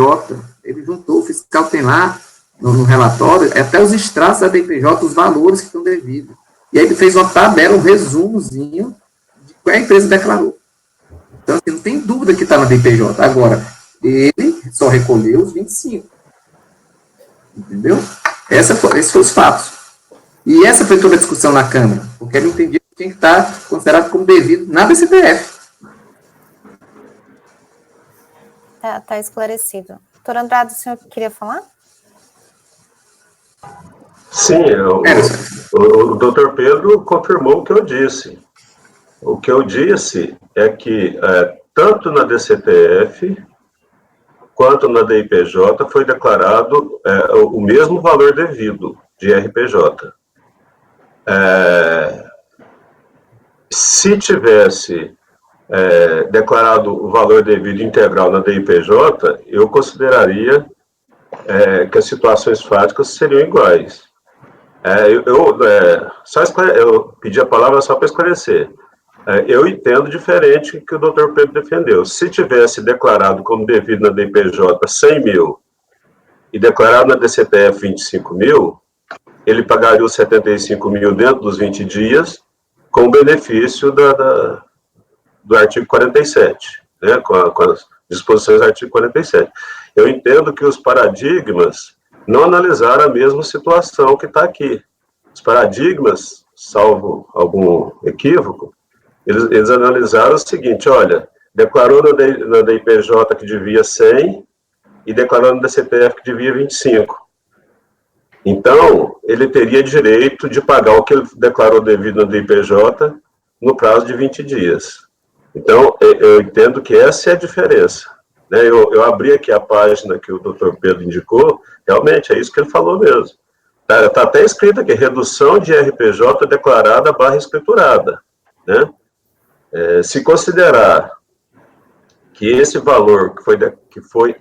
Ele juntou, o fiscal tem lá no relatório, até os extratos da DIPJ, os valores que estão devidos. E aí ele fez uma tabela, um resumozinho de qual a empresa declarou. Então, assim, não tem dúvida que está na DIPJ. Agora, ele só recolheu os 25. Entendeu? Esses foram os fatos. E essa foi toda a discussão na Câmara, porque ele entendia que tinha que estar considerado como devido na DCTF. Tá esclarecido. Doutor Andrade, o senhor queria falar? Sim, o doutor Pedro confirmou o que eu disse. O que eu disse é que tanto na DCTF quanto na DIPJ foi declarado o mesmo valor devido de RPJ. Se tivesse declarado o valor devido integral na DIPJ, eu consideraria que as situações fáticas seriam iguais. Eu pedi a palavra só para esclarecer. Eu entendo diferente que o doutor Pedro defendeu. Se tivesse declarado como devido na DIPJ 100 mil e declarado na DCTF 25 mil, ele pagaria os 75 mil dentro dos 20 dias, com o benefício do artigo 47, né, com as disposições do artigo 47. Eu entendo que os paradigmas não analisaram a mesma situação que está aqui. Os paradigmas, salvo algum equívoco, eles analisaram o seguinte: olha, declarou na DIPJ que devia 100 e declarou na DCTF que devia 25. Então, ele teria direito de pagar o que ele declarou devido na DIPJ no prazo de 20 dias. Então, eu entendo que essa é a diferença. Né? Eu abri aqui a página que o doutor Pedro indicou, realmente é isso que ele falou mesmo. Está até escrito aqui, redução de RPJ declarada / escriturada. Né? Se considerar que esse valor que foi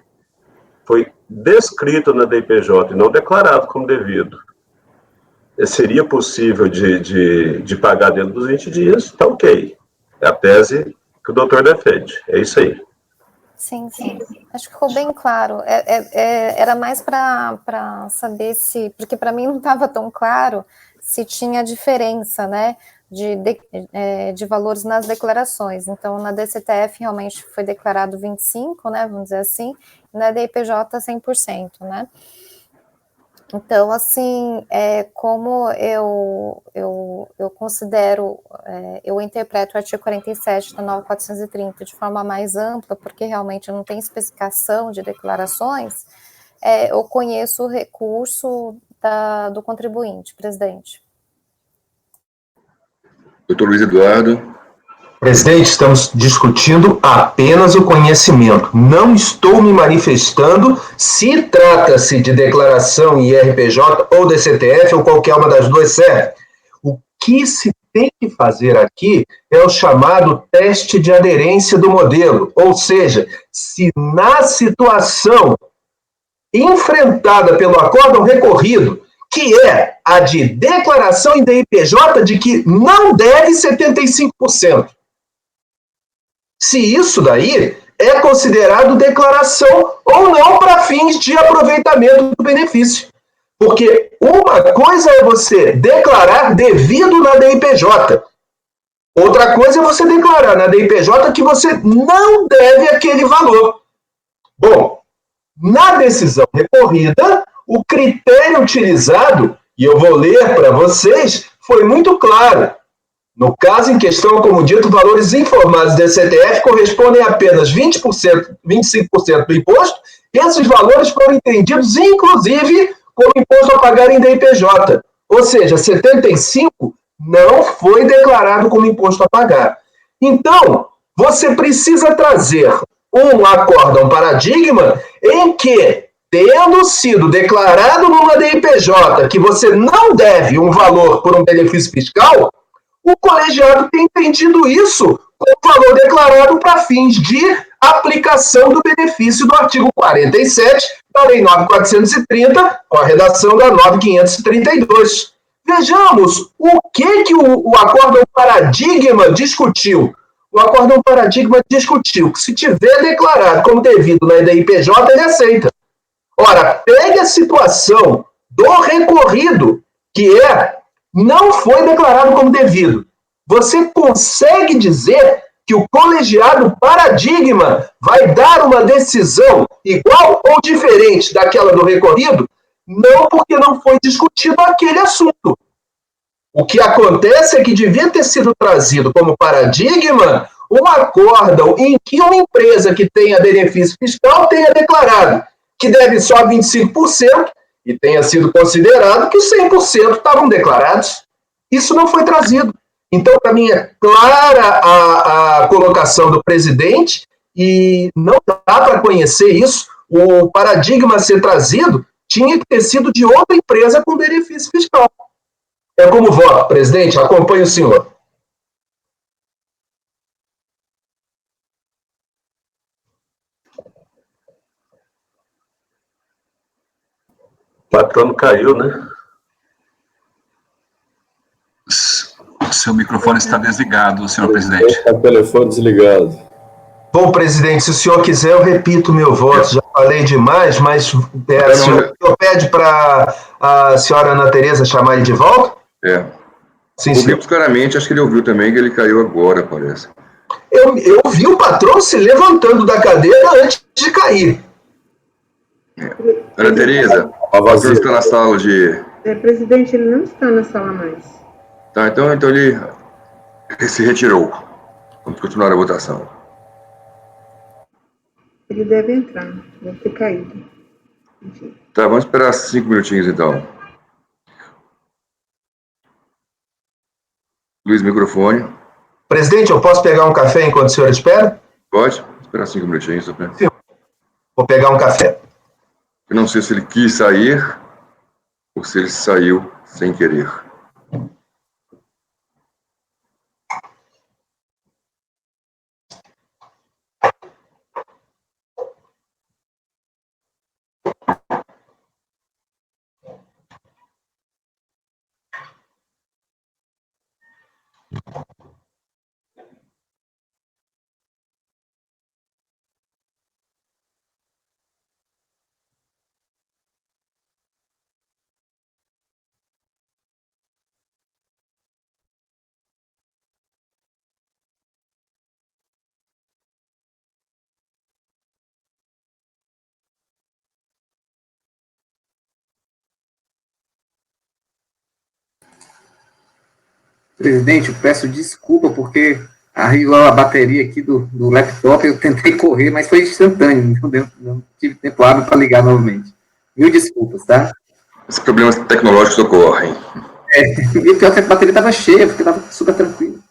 descrito na DIPJ e não declarado como devido, seria possível de pagar dentro dos 20 dias, está ok. É a tese que o doutor defende. É isso aí. Sim. Acho que ficou bem claro. Era mais para saber se... Porque para mim não estava tão claro se tinha diferença, né, de valores nas declarações. Então, na DCTF realmente foi declarado 25, né, vamos dizer assim, e na DIPJ 100%, né. Então, assim, como eu considero, eu interpreto o artigo 47 da 9.430 de forma mais ampla, porque realmente não tem especificação de declarações, eu conheço o recurso do contribuinte, presidente. Doutor Luiz Eduardo. Presidente, estamos discutindo apenas o conhecimento. Não estou me manifestando se trata-se de declaração IRPJ ou DCTF ou qualquer uma das duas serve. O que se tem que fazer aqui é o chamado teste de aderência do modelo. Ou seja, se na situação enfrentada pelo acórdão recorrido, que é a de declaração em DIPJ de que não deve 75%. Se isso daí é considerado declaração ou não para fins de aproveitamento do benefício. Porque uma coisa é você declarar devido na DIPJ. Outra coisa é você declarar na DIPJ que você não deve aquele valor. Bom, na decisão recorrida, o critério utilizado, e eu vou ler para vocês, foi muito claro. No caso em questão, como dito, valores informados do CTF correspondem a apenas 20%, 25% do imposto. Esses valores foram entendidos, inclusive, como imposto a pagar em DIPJ. Ou seja, 75% não foi declarado como imposto a pagar. Então, você precisa trazer um acórdão paradigma em que, tendo sido declarado numa DIPJ que você não deve um valor por um benefício fiscal, o colegiado tem entendido isso como valor declarado para fins de aplicação do benefício do artigo 47 da Lei 9.430, com a redação da 9.532. Vejamos o que o acórdão paradigma discutiu. O acórdão paradigma discutiu que se tiver declarado como devido na DIPJ, ele aceita. Ora, pegue a situação do recorrido, que não foi declarado como devido. Você consegue dizer que o colegiado paradigma vai dar uma decisão igual ou diferente daquela do recorrido? Não, porque não foi discutido aquele assunto. O que acontece é que devia ter sido trazido como paradigma um acórdão em que uma empresa que tenha benefício fiscal tenha declarado que deve só 25%, e tenha sido considerado que 100% estavam declarados. Isso não foi trazido. Então, para mim, é clara a colocação do presidente e não dá para conhecer isso. O paradigma a ser trazido tinha que ter sido de outra empresa com benefício fiscal. É como voto, presidente. Acompanhe o senhor. O patrono caiu, né? Seu microfone está desligado, senhor presidente. Está com o telefone desligado. Bom, presidente, se o senhor quiser, eu repito o meu voto. Já falei demais, mas o senhor pede para a senhora Ana Tereza chamar ele de volta? Sim, ouvimos claramente, acho que ele ouviu também, que ele caiu agora, parece. Eu vi o patrão se levantando da cadeira antes de cair. Ana Tereza, o patrão está na sala de... Presidente, ele não está na sala mais. Tá, então ele se retirou. Vamos continuar a votação. Ele deve entrar, deve ter caído. Enfim. Tá, vamos esperar 5 minutinhos, então. Luiz, microfone. Presidente, eu posso pegar um café enquanto o senhor espera? Pode, esperar 5 minutinhos. Sim. Vou pegar um café. Eu não sei se ele quis sair ou se ele saiu sem querer. Presidente, eu peço desculpa porque arriou a bateria aqui do laptop, eu tentei correr, mas foi instantâneo, não tive tempo hábil para ligar novamente. Mil desculpas, tá? Esses problemas tecnológicos ocorrem. E pior que a bateria estava cheia, porque estava super tranquilo.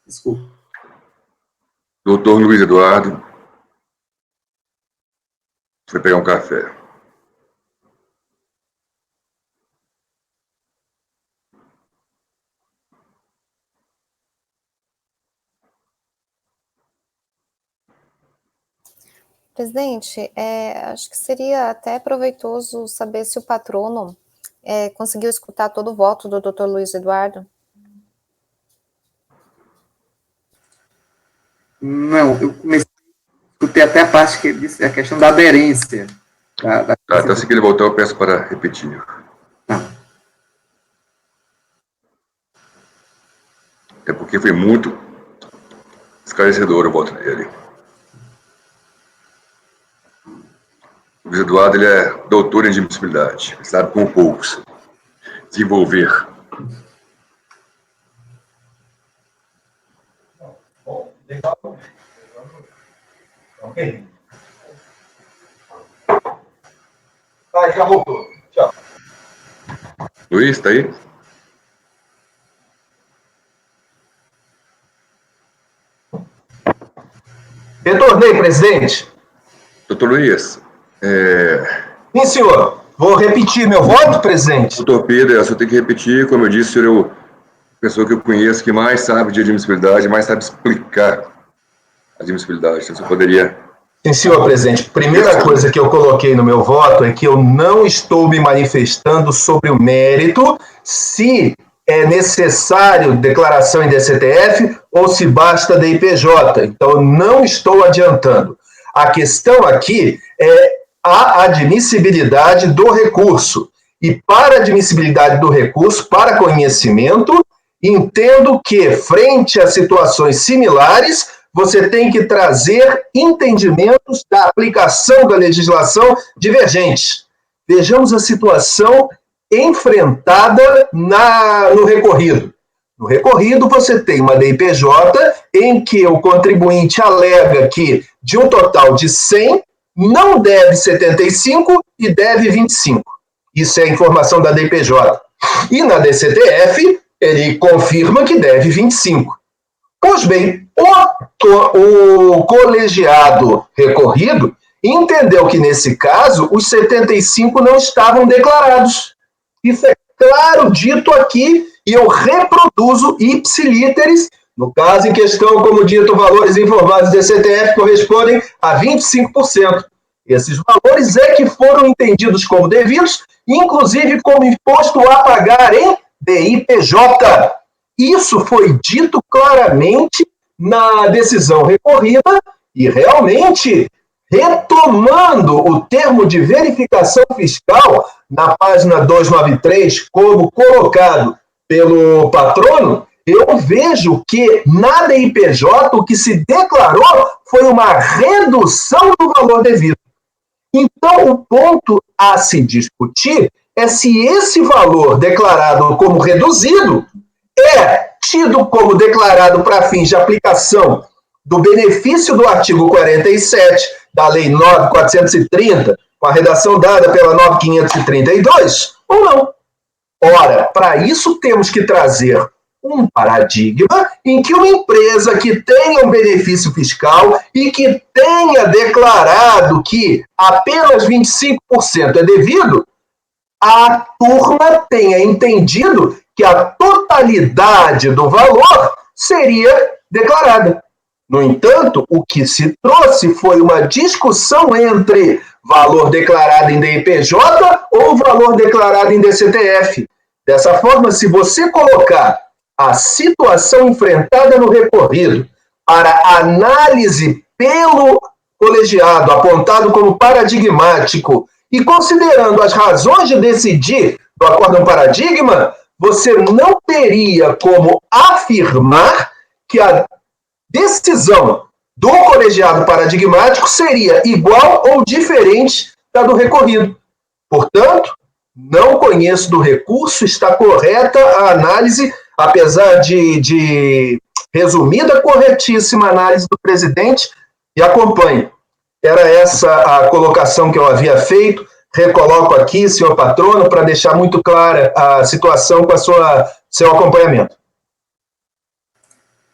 Desculpa. Doutor Luiz Eduardo foi pegar um café. Presidente, acho que seria até proveitoso saber se o patrono conseguiu escutar todo o voto do Dr. Luiz Eduardo. Não, eu escutei até a parte que ele disse, a questão da aderência. Tá, então assim que ele voltar, eu peço para repetir. É porque foi muito esclarecedor o voto dele. O Luiz Eduardo, ele é doutor em admissibilidade, sabe como poucos desenvolver. Ok. Já voltou. Tchau. Luiz, está aí? Retornei, presidente. Doutor Luiz, Sim, senhor. Vou repetir meu voto, presidente. Doutor Pedro, eu só tenho que repetir, como eu disse, o senhor é a pessoa que eu conheço que mais sabe de admissibilidade, mais sabe explicar a admissibilidade. Então, você poderia... Sim, senhor presidente. Primeira coisa que eu coloquei no meu voto é que eu não estou me manifestando sobre o mérito, se é necessário declaração em DCTF ou se basta DIPJ. Então, eu não estou adiantando. A questão aqui é a admissibilidade do recurso. E para a admissibilidade do recurso, para conhecimento, entendo que, frente a situações similares, você tem que trazer entendimentos da aplicação da legislação divergente. Vejamos a situação enfrentada no recorrido. No recorrido, você tem uma DIPJ em que o contribuinte alega que, de um total de 100, não deve 75 e deve 25. Isso é a informação da DIPJ. E na DCTF, ele confirma que deve 25. Pois bem, o colegiado recorrido entendeu que, nesse caso, os 75 não estavam declarados. Isso é claro, dito aqui e eu reproduzo ipsilíteres, no caso em questão, como dito, valores informados do CTF correspondem a 25%. Esses valores é que foram entendidos como devidos, inclusive como imposto a pagar em DIPJ. Isso foi dito claramente na decisão recorrida e realmente, retomando o termo de verificação fiscal na página 293, como colocado pelo patrono, eu vejo que na DIPJ o que se declarou foi uma redução do valor devido. Então, o ponto a se discutir é se esse valor declarado como reduzido é tido como declarado para fins de aplicação do benefício do artigo 47 da Lei 9.430, com a redação dada pela 9.532, ou não. Ora, para isso temos que trazer um paradigma em que uma empresa que tenha um benefício fiscal e que tenha declarado que apenas 25% é devido, a turma tenha entendido que a totalidade do valor seria declarada. No entanto, o que se trouxe foi uma discussão entre valor declarado em DIPJ ou valor declarado em DCTF. Dessa forma, se você colocar a situação enfrentada no recorrido para análise pelo colegiado, apontado como paradigmático, e considerando as razões de decidir do acórdão paradigma, você não teria como afirmar que a decisão do colegiado paradigmático seria igual ou diferente da do recorrido. Portanto, não conheço do recurso, está correta a análise, apesar de resumida, corretíssima análise do presidente, e acompanhe. Era essa a colocação que eu havia feito. Recoloco aqui, senhor patrono, para deixar muito clara a situação com a seu acompanhamento.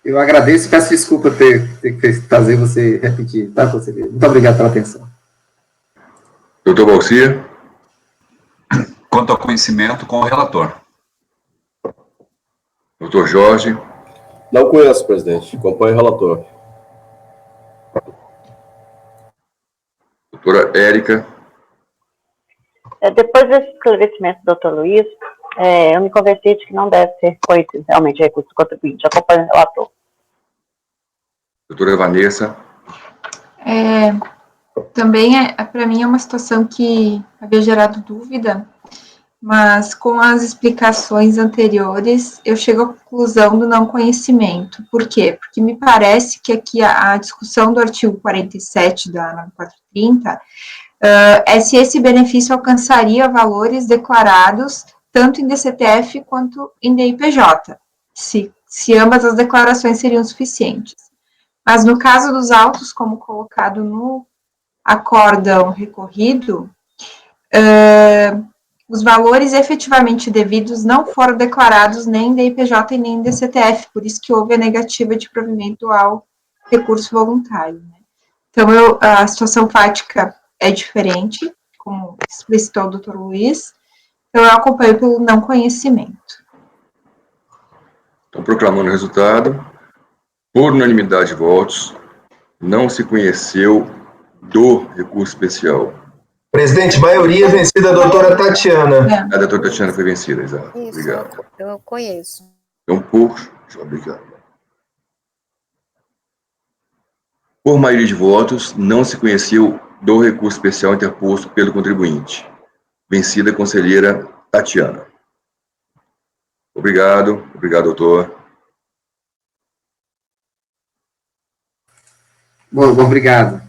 Eu agradeço e peço desculpa ter que fazer você repetir, tá, conselheiro? Muito obrigado pela atenção. Doutor Balcia. Quanto ao conhecimento, com o relator. Doutor Jorge. Não conheço, presidente. Acompanho o relator. Doutora Érica. Depois desse esclarecimento do doutor Luiz, eu me convenci de que não deve ser conhecido realmente recurso do contribuinte. Acompanho o relator. Doutora Vanessa. Também, para mim, é uma situação que havia gerado dúvida, mas com as explicações anteriores, eu chego à conclusão do não conhecimento. Por quê? Porque me parece que aqui a discussão do artigo 47 da 9430 é se esse benefício alcançaria valores declarados tanto em DCTF quanto em DIPJ, se ambas as declarações seriam suficientes. Mas no caso dos autos, como colocado no acórdão recorrido, os valores efetivamente devidos não foram declarados nem em DIPJ e nem em DCTF, por isso que houve a negativa de provimento ao recurso voluntário, né? Então, a situação fática é diferente, como explicitou o doutor Luiz, então eu acompanho pelo não conhecimento. Então, proclamando o resultado, por unanimidade de votos, não se conheceu do recurso especial. Presidente, maioria vencida a doutora Tatiana. A doutora Tatiana foi vencida, exato. Isso, obrigado. eu conheço. Então, por maioria de votos, não se conheceu do recurso especial interposto pelo contribuinte. Vencida a conselheira Tatiana. Obrigado, doutor. Bom, obrigado.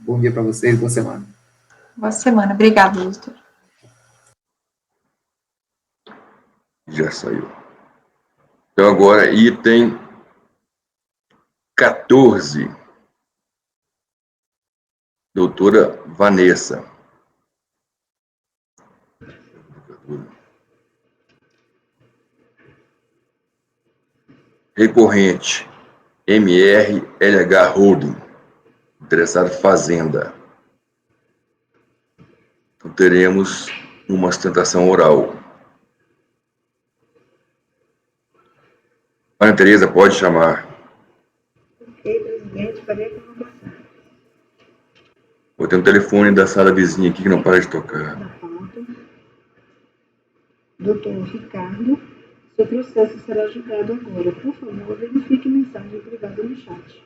Bom dia para vocês, boa semana. Boa semana, obrigado, doutor. Já saiu. Então, agora, item 14. Doutora Vanessa. Recorrente, MRLH Holding, interessado Fazenda. Então, teremos uma sustentação oral. Ana Tereza, pode chamar. Ok, presidente, farei a colocação Vou ter um telefone da sala vizinha aqui que não para de tocar. da pauta. Doutor Ricardo, seu processo será julgado agora. Por favor, verifique mensagem privada no chat.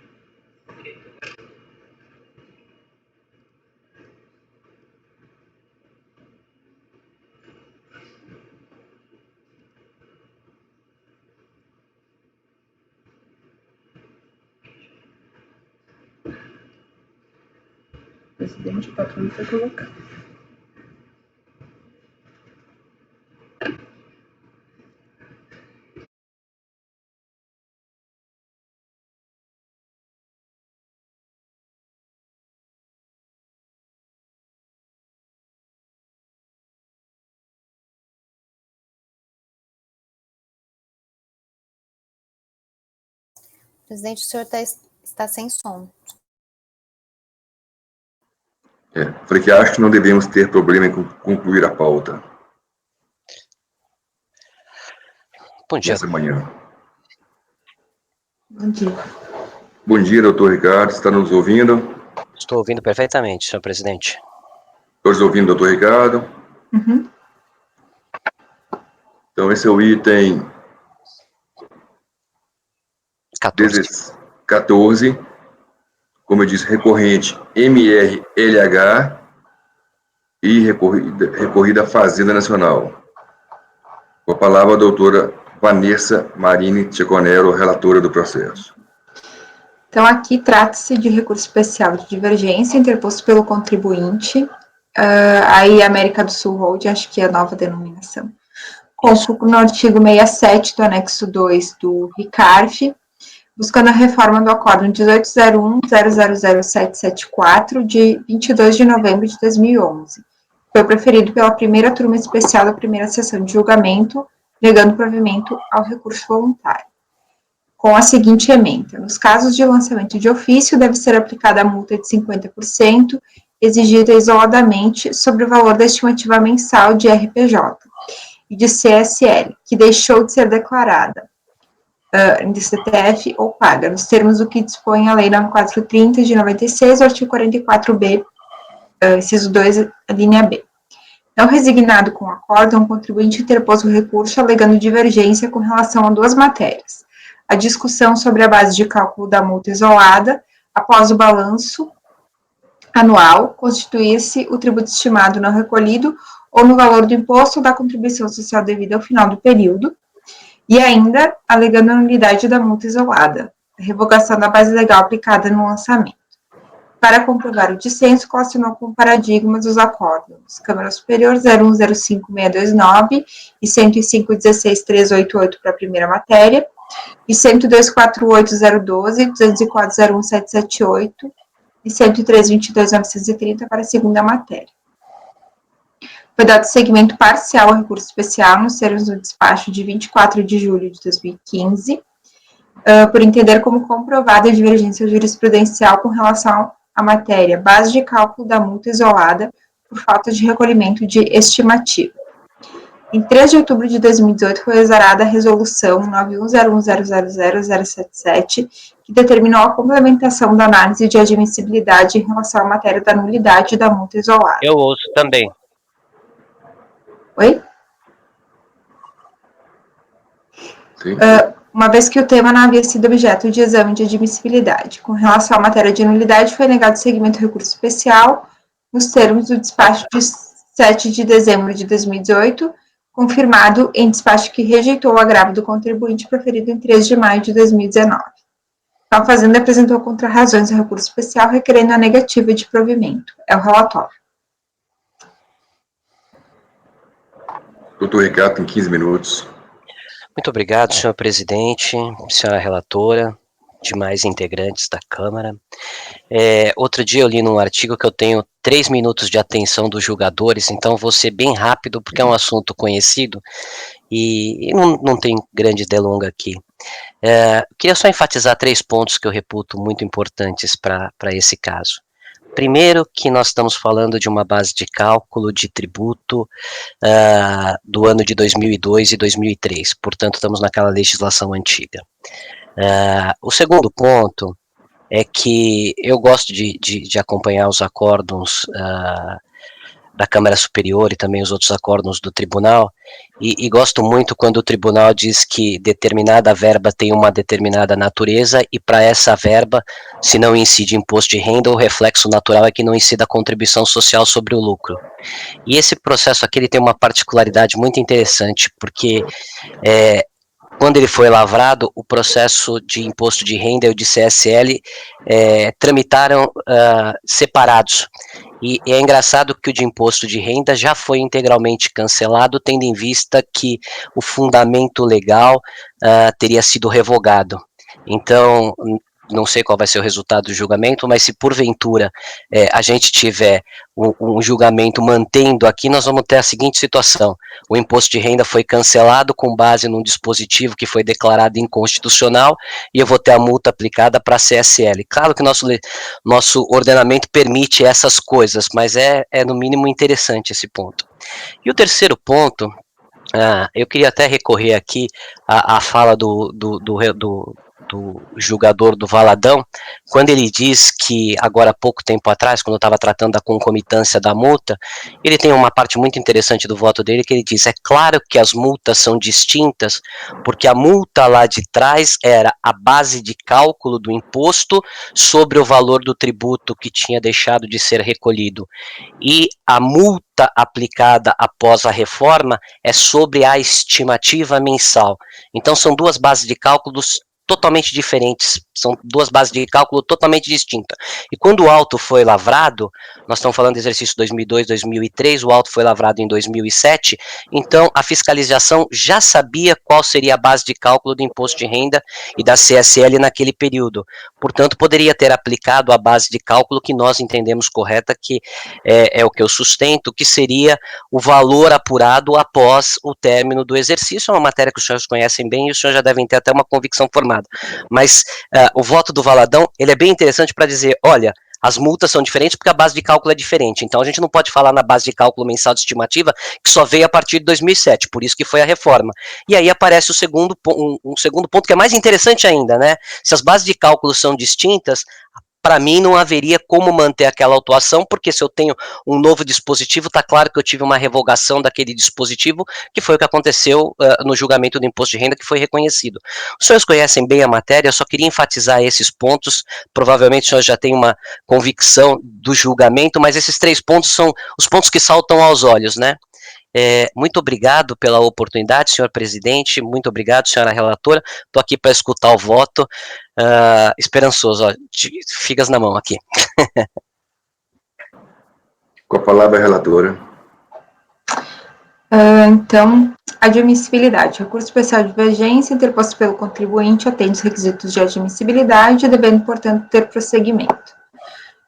Presidente, o patrão foi colocado. Presidente, o senhor está sem som. Falei que acho que não devemos ter problema em concluir a pauta. Bom dia. Nessa manhã. Bom dia. Bom dia, doutor Ricardo. Está nos ouvindo? Estou ouvindo perfeitamente, senhor presidente. Todos ouvindo, doutor Ricardo? Uhum. Então, esse é o item 14. Como eu disse, recorrente MRLH e recorrida à Fazenda Nacional. Com a palavra a doutora Vanessa Marini Tcheconero, relatora do processo. Então, aqui trata-se de recurso especial de divergência interposto pelo contribuinte, aí América do Sul Hold, acho que é a nova denominação, com foco no artigo 67 do anexo 2 do RICARF, buscando a reforma do acórdão 1801-000774, de 22 de novembro de 2011. Foi preferido pela primeira turma especial da primeira sessão de julgamento, negando provimento ao recurso voluntário. Com a seguinte ementa: nos casos de lançamento de ofício, deve ser aplicada a multa de 50%, exigida isoladamente sobre o valor da estimativa mensal de RPJ e de CSL, que deixou de ser declarada de CTF ou paga, nos termos do que dispõe a Lei 9430 de 96, o artigo 44b, inciso 2, linha B. Não resignado com o acórdão, o contribuinte interpôs o recurso alegando divergência com relação a duas matérias: a discussão sobre a base de cálculo da multa isolada, após o balanço anual, constituir-se o tributo estimado não recolhido ou no valor do imposto ou da contribuição social devida ao final do período, e ainda alegando a nulidade da multa isolada, a revogação da base legal aplicada no lançamento. Para comprovar o dissenso, relacionou com paradigmas dos acórdãos Câmara Superior 0105629 e 105.16388 para a primeira matéria, e 102.48012, 204.01778 e 103.22.930 para a segunda matéria. Foi dado seguimento parcial ao recurso especial nos termos do despacho de 24 de julho de 2015, por entender como comprovada a divergência jurisprudencial com relação à matéria base de cálculo da multa isolada por falta de recolhimento de estimativa. Em 3 de outubro de 2018, foi exarada a Resolução 9101000077, que determinou a complementação da análise de admissibilidade em relação à matéria da nulidade da multa isolada. Eu ouço também. Oi? Sim. Uma vez que o tema não havia sido objeto de exame de admissibilidade. Com relação à matéria de nulidade, foi negado seguimento ao recurso especial, nos termos do despacho de 7 de dezembro de 2018, confirmado em despacho que rejeitou o agravo do contribuinte proferido em 3 de maio de 2019. A Fazenda apresentou contrarrazões ao recurso especial, requerendo a negativa de provimento. É o relatório. Doutor Ricardo, tem 15 minutos. Muito obrigado, senhor presidente, senhora relatora, demais integrantes da Câmara. Outro dia eu li num artigo que eu tenho 3 minutos de atenção dos julgadores, então vou ser bem rápido, porque é um assunto conhecido e não tem grande delonga aqui. Queria só enfatizar 3 pontos que eu reputo muito importantes para esse caso. Primeiro que nós estamos falando de uma base de cálculo de tributo do ano de 2002 e 2003, portanto estamos naquela legislação antiga. O segundo ponto é que eu gosto de acompanhar os acórdons da Câmara Superior e também os outros acórdons do tribunal, e gosto muito quando o tribunal diz que determinada verba tem uma determinada natureza, e para essa verba, se não incide imposto de renda, o reflexo natural é que não incida contribuição social sobre o lucro. E esse processo aqui ele tem uma particularidade muito interessante, porque quando ele foi lavrado, o processo de imposto de renda e o de CSL tramitaram separados. E é engraçado que o de imposto de renda já foi integralmente cancelado, tendo em vista que o fundamento legal teria sido revogado. Então, não sei qual vai ser o resultado do julgamento, mas se porventura a gente tiver um julgamento mantendo aqui, nós vamos ter a seguinte situação: o imposto de renda foi cancelado com base num dispositivo que foi declarado inconstitucional, e eu vou ter a multa aplicada para a CSL. Claro que nosso ordenamento permite essas coisas, mas é no mínimo interessante esse ponto. E o terceiro ponto, eu queria até recorrer aqui à fala do julgador do Valadão, quando ele diz que agora há pouco tempo atrás, quando eu estava tratando da concomitância da multa, ele tem uma parte muito interessante do voto dele, que ele diz: é claro que as multas são distintas, porque a multa lá de trás era a base de cálculo do imposto sobre o valor do tributo que tinha deixado de ser recolhido, e a multa aplicada após a reforma é sobre a estimativa mensal. Então são duas bases de cálculos totalmente diferentes, são duas bases de cálculo totalmente distintas. E quando o auto foi lavrado, nós estamos falando do exercício 2002, 2003, o auto foi lavrado em 2007, então a fiscalização já sabia qual seria a base de cálculo do imposto de renda e da CSL naquele período. Portanto, poderia ter aplicado a base de cálculo que nós entendemos correta, que é o que eu sustento, que seria o valor apurado após o término do exercício. É uma matéria que os senhores conhecem bem e os senhores já devem ter até uma convicção formada. Mas o voto do Valadão, ele é bem interessante para dizer: olha, as multas são diferentes porque a base de cálculo é diferente, então a gente não pode falar na base de cálculo mensal de estimativa que só veio a partir de 2007, por isso que foi a reforma. E aí aparece um segundo ponto que é mais interessante ainda, né? Se as bases de cálculo são distintas, para mim não haveria como manter aquela autuação, porque se eu tenho um novo dispositivo, está claro que eu tive uma revogação daquele dispositivo, que foi o que aconteceu no julgamento do imposto de renda, que foi reconhecido. Os senhores conhecem bem a matéria, eu só queria enfatizar esses pontos, provavelmente os senhores já têm uma convicção do julgamento, mas esses 3 pontos são os pontos que saltam aos olhos, né? Muito obrigado pela oportunidade, senhor presidente, muito obrigado, senhora relatora, estou aqui para escutar o voto, esperançoso, figas na mão aqui. Com a palavra a relatora. Então, admissibilidade. Recurso especial de divergência interposto pelo contribuinte atende os requisitos de admissibilidade, devendo, portanto, ter prosseguimento.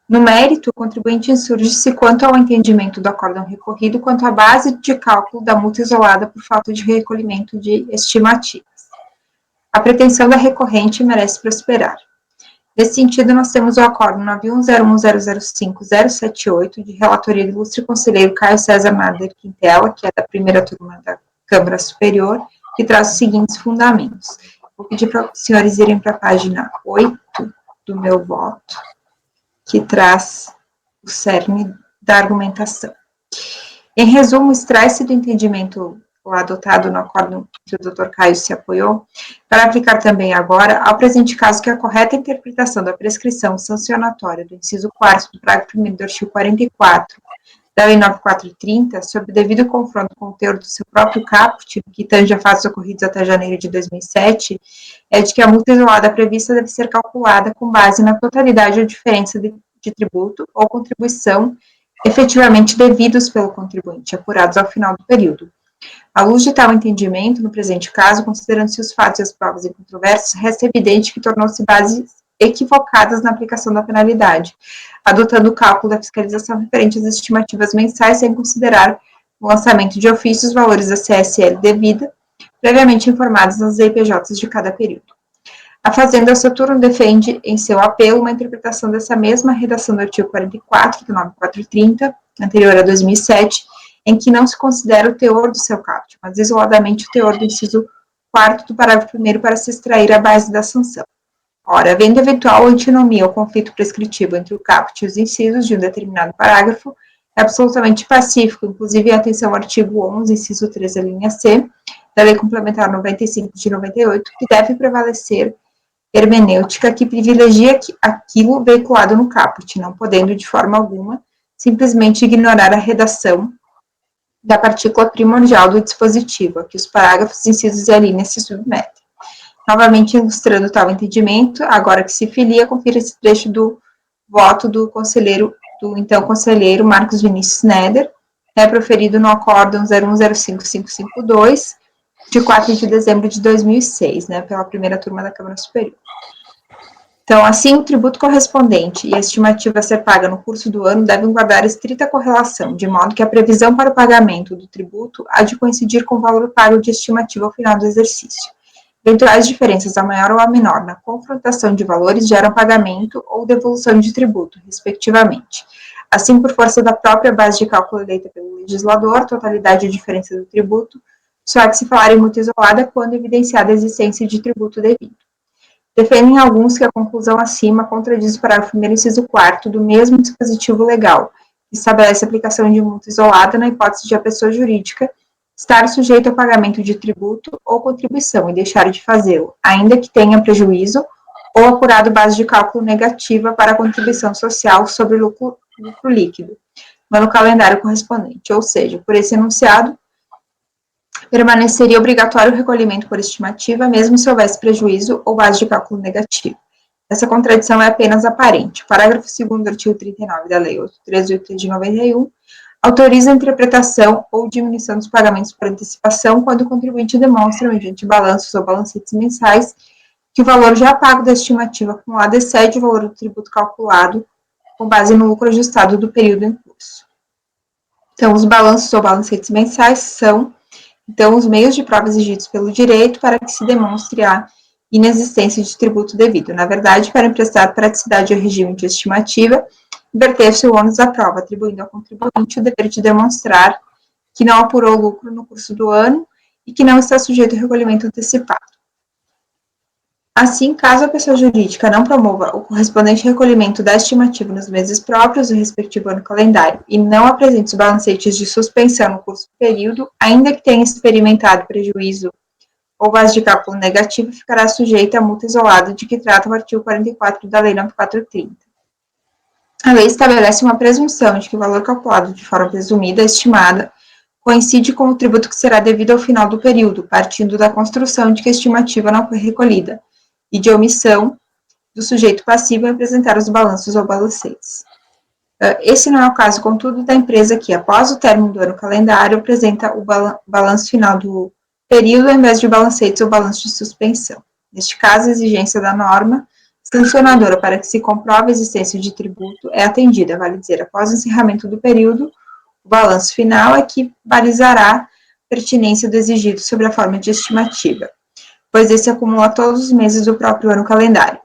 No mérito, o contribuinte insurge-se quanto ao entendimento do acórdão recorrido quanto à base de cálculo da multa isolada por falta de recolhimento de estimativas. A pretensão da recorrente merece prosperar. Nesse sentido, nós temos o acórdão 9101005078, de relatoria do ilustre conselheiro Caio César Nader Quintela, que é da primeira turma da Câmara Superior, que traz os seguintes fundamentos. Vou pedir para os senhores irem para a página 8 do meu voto, que traz o cerne da argumentação. Em resumo, extrai-se do entendimento adotado no acórdão que o Dr. Caio se apoiou, para aplicar também agora ao presente caso que a correta interpretação da prescrição sancionatória do inciso 4º do parágrafo 1º do artigo 44 da Lei 9430, sob devido confronto com o teor do seu próprio caput, que tange a fatos ocorridos até janeiro de 2007, é de que a multa isolada prevista deve ser calculada com base na totalidade ou diferença de tributo ou contribuição efetivamente devidos pelo contribuinte, apurados ao final do período. À luz de tal entendimento, no presente caso, considerando-se os fatos e as provas incontroversos, resta evidente que tornou-se bases equivocadas na aplicação da penalidade, adotando o cálculo da fiscalização referente às estimativas mensais sem considerar o lançamento de ofícios, valores da CSL devida, previamente informados nas EPJs de cada período. A Fazenda, ao seu turno, defende em seu apelo uma interpretação dessa mesma redação do artigo 44, do 9430, anterior a 2007, em que não se considera o teor do seu caput, mas isoladamente o teor do inciso 4º do parágrafo 1º para se extrair a base da sanção. Ora, havendo eventual antinomia ou conflito prescritivo entre o caput e os incisos de um determinado parágrafo, é absolutamente pacífico, inclusive em atenção ao artigo 11, inciso 13, linha C, da Lei Complementar 95 de 98, que deve prevalecer hermenêutica que privilegia aquilo veiculado no caput, não podendo, de forma alguma, simplesmente ignorar a redação da partícula primordial do dispositivo, a que os parágrafos, incisos e alíneas se submetem. Novamente ilustrando tal entendimento, agora que se filia, confira esse trecho do voto do então conselheiro Marcos Vinícius Neder, proferido no acórdão 0105552, de 4 de dezembro de 2006, pela primeira turma da Câmara Superior. Então, assim, o tributo correspondente e a estimativa a ser paga no curso do ano devem guardar estrita correlação, de modo que a previsão para o pagamento do tributo há de coincidir com o valor pago de estimativa ao final do exercício. Eventuais diferenças a maior ou a menor na confrontação de valores geram pagamento ou devolução de tributo, respectivamente. Assim, por força da própria base de cálculo eleita pelo legislador, totalidade ou diferença do tributo, só há que se falar em multa isolada quando evidenciada a existência de tributo devido. Defendem alguns que a conclusão acima contradiz o parágrafo 1º, inciso 4º do mesmo dispositivo legal, que estabelece a aplicação de multa isolada na hipótese de a pessoa jurídica estar sujeito ao pagamento de tributo ou contribuição e deixar de fazê-lo, ainda que tenha prejuízo ou apurado base de cálculo negativa para a contribuição social sobre lucro líquido, no calendário correspondente. Ou seja, por esse enunciado, permaneceria obrigatório o recolhimento por estimativa, mesmo se houvesse prejuízo ou base de cálculo negativo. Essa contradição é apenas aparente. O parágrafo 2º do artigo 39 da Lei 8.383 de 91 autoriza a interpretação ou diminuição dos pagamentos por antecipação quando o contribuinte demonstra, mediante balanços ou balancetes mensais, que o valor já pago da estimativa acumulada excede o valor do tributo calculado com base no lucro ajustado do período em curso. Então, os balanços ou balancetes mensais são, então, os meios de prova exigidos pelo direito para que se demonstre a inexistência de tributo devido. Na verdade, para emprestar praticidade ao regime de estimativa, inverter-se o ônus da prova, atribuindo ao contribuinte o dever de demonstrar que não apurou lucro no curso do ano e que não está sujeito ao recolhimento antecipado. Assim, caso a pessoa jurídica não promova o correspondente recolhimento da estimativa nos meses próprios do respectivo ano calendário e não apresente os balancetes de suspensão no curso do período, ainda que tenha experimentado prejuízo ou base de cálculo negativo, ficará sujeita à multa isolada de que trata o artigo 44 da Lei 9430. A lei estabelece uma presunção de que o valor calculado de forma presumida, estimada, coincide com o tributo que será devido ao final do período, partindo da construção de que a estimativa não foi recolhida, e de omissão do sujeito passivo em apresentar os balanços ou balancetes. Esse não é o caso, contudo, da empresa que, após o término do ano calendário, apresenta o balanço final do período, ao invés de balancetes ou balanço de suspensão. Neste caso, a exigência da norma sancionadora para que se comprove a existência de tributo é atendida, vale dizer, após o encerramento do período, o balanço final é que balizará a pertinência do exigido sobre a forma de estimativa, pois esse acumula todos os meses do próprio ano calendário.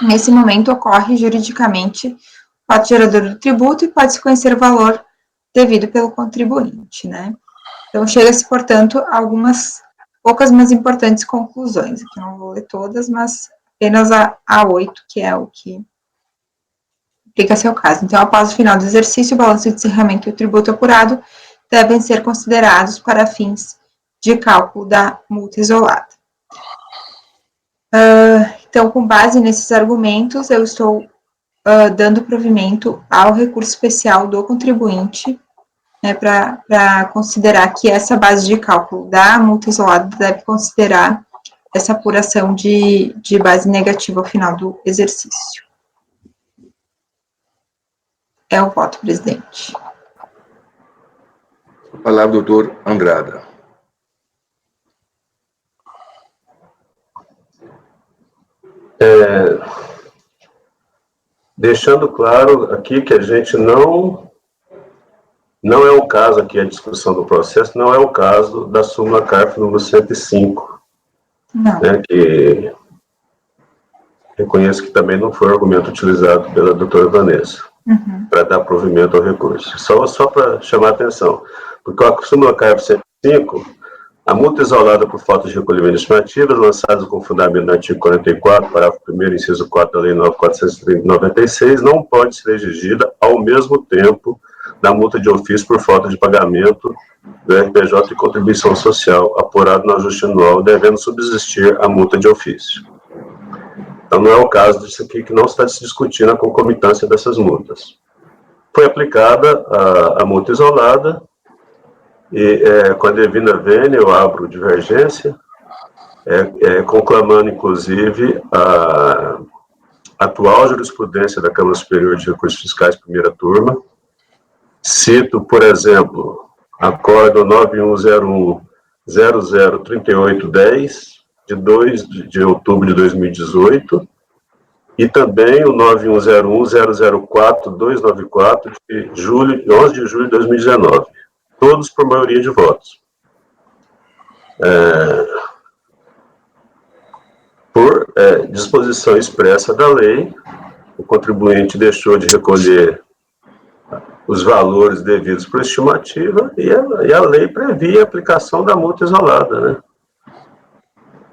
Nesse momento, ocorre juridicamente o fato gerador do tributo e pode-se conhecer o valor devido pelo contribuinte, Então, chega-se, portanto, a algumas poucas, mas importantes conclusões. Aqui eu não vou ler todas, mas apenas a 8, que é o que aplica-se ao caso. Então, após o final do exercício, o balanço de encerramento e o tributo apurado devem ser considerados para fins de cálculo da multa isolada. Então, com base nesses argumentos, eu estou dando provimento ao recurso especial do contribuinte, para considerar que essa base de cálculo da multa isolada deve considerar essa apuração de base negativa ao final do exercício. É o voto, presidente. A palavra, doutor Andrada. Deixando claro aqui que a gente não é o caso aqui, a discussão do processo, não é o caso da súmula CARF número 105, Não. Que reconheço que também não foi o argumento utilizado pela doutora Vanessa para dar provimento ao recurso. Só para chamar a atenção, porque a súmula CARF 105, a multa isolada por falta de recolhimento de estimativas, lançada com fundamento no artigo 44, parágrafo 1º, inciso 4 da Lei 9.496, não pode ser exigida ao mesmo tempo da multa de ofício por falta de pagamento do RPJ e contribuição social, apurado no ajuste anual, devendo subsistir a multa de ofício. Então, não é o caso disso aqui, que não está se discutindo a concomitância dessas multas. Foi aplicada a multa isolada, e com a devida vênia eu abro divergência, conclamando, inclusive, a atual jurisprudência da Câmara Superior de Recursos Fiscais, primeira turma. Cito, por exemplo, Acórdão 9101-003810, de 2 de outubro de 2018, e também o 9101-004-294, de 11 de julho de 2019. Todos por maioria de votos. Por disposição expressa da lei, o contribuinte deixou de recolher os valores devidos por estimativa e a lei previa a aplicação da multa isolada, né?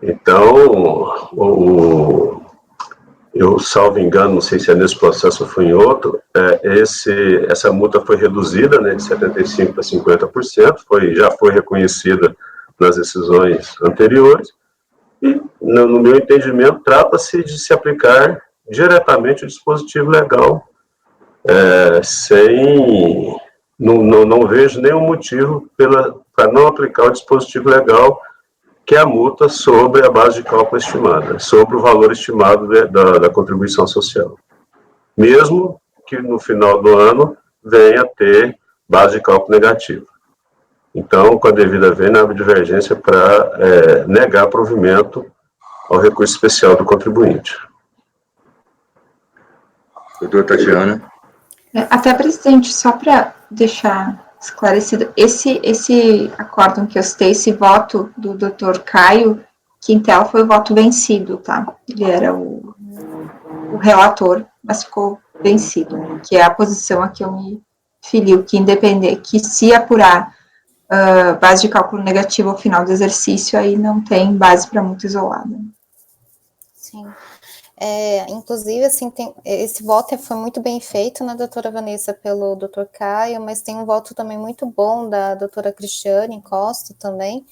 Então, eu, salvo engano, não sei se é nesse processo ou foi em outro, essa multa foi reduzida, né, de 75% para 50%, já foi reconhecida nas decisões anteriores, e, no meu entendimento, trata-se de se aplicar diretamente o dispositivo legal, não vejo nenhum motivo para não aplicar o dispositivo legal, que é a multa sobre a base de cálculo estimada, sobre o valor estimado da contribuição social. Mesmo que no final do ano venha a ter base de cálculo negativa. Então, com a devida vênia, abre divergência para negar provimento ao recurso especial do contribuinte. Doutora Tatiana. Até, presidente, só para deixar esclarecido, esse acórdão que eu citei, esse voto do Dr. Caio Quintel foi o voto vencido, tá? Ele era o relator, mas ficou vencido, que é a posição a que eu me filio, que se apurar base de cálculo negativa ao final do exercício, aí não tem base para multa isolada. Sim. Inclusive, assim, esse voto foi muito bem feito, né, doutora Vanessa, pelo doutor Caio, mas tem um voto também muito bom da doutora Cristiane Costa também,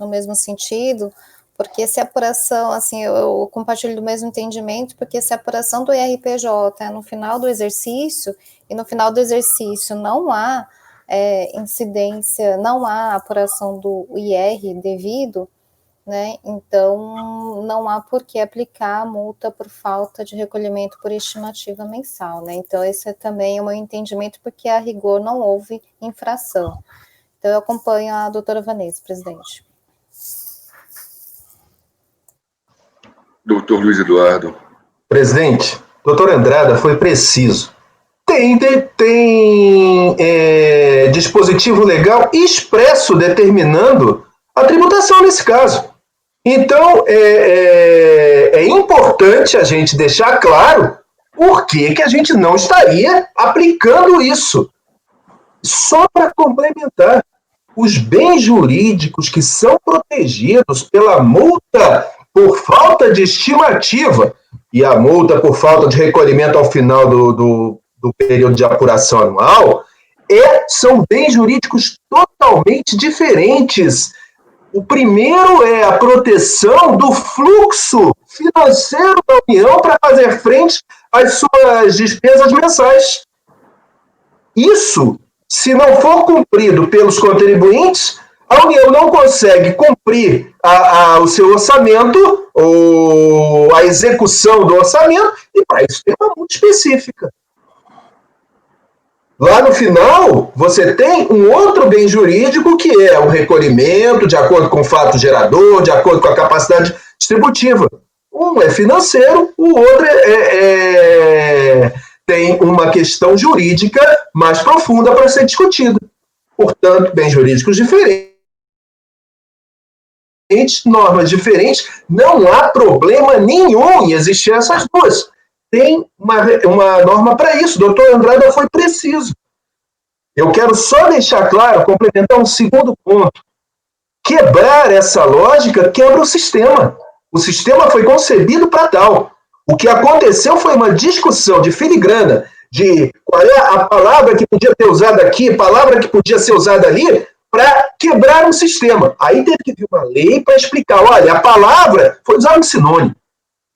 no mesmo sentido, porque se a apuração, assim, eu compartilho do mesmo entendimento, porque se a apuração do IRPJ é no final do exercício, e no final do exercício não há incidência, não há apuração do IR devido, né, então não há por que aplicar a multa por falta de recolhimento por estimativa mensal, né, então esse também é o meu entendimento, porque a rigor não houve infração. Então eu acompanho a doutora Vanessa, presidente. Doutor Luiz Eduardo. Presidente, doutor Andrada foi preciso. Tem dispositivo legal expresso determinando a tributação nesse caso. Então, é importante a gente deixar claro por que a gente não estaria aplicando isso. Só para complementar, os bens jurídicos que são protegidos pela multa por falta de estimativa e a multa por falta de recolhimento ao final do período de apuração anual, são bens jurídicos totalmente diferentes. O primeiro é a proteção do fluxo financeiro da União para fazer frente às suas despesas mensais. Isso, se não for cumprido pelos contribuintes, a União não consegue cumprir o seu orçamento, ou a execução do orçamento, e para isso tem uma multa específica. Lá no final, você tem um outro bem jurídico, que é o recolhimento, de acordo com o fato gerador, de acordo com a capacidade distributiva. Um é financeiro, o outro tem uma questão jurídica mais profunda para ser discutida. Portanto, bens jurídicos diferentes. normas diferentes, não há problema nenhum em existir essas duas. Tem uma norma para isso. O doutor Andrada foi preciso. Eu quero só deixar claro, complementar um segundo ponto. Quebrar essa lógica quebra o sistema. O sistema foi concebido para tal. O que aconteceu foi uma discussão de filigrana, de qual é a palavra que podia ter usada aqui, a palavra que podia ser usada ali, para quebrar um sistema. Aí teve que vir uma lei para explicar, olha, a palavra foi usar um sinônimo,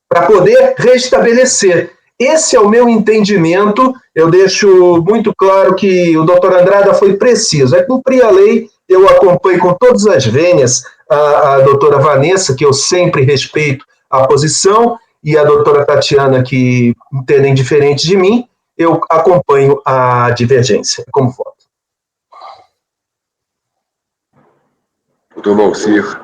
para poder restabelecer. Esse é o meu entendimento. Eu deixo muito claro que o doutor Andrada foi preciso. É cumprir a lei. Eu acompanho com todas as vênias a doutora Vanessa, que eu sempre respeito a posição, e a doutora Tatiana, que entendem diferente de mim. Eu acompanho a divergência como voto. Doutor Valcir.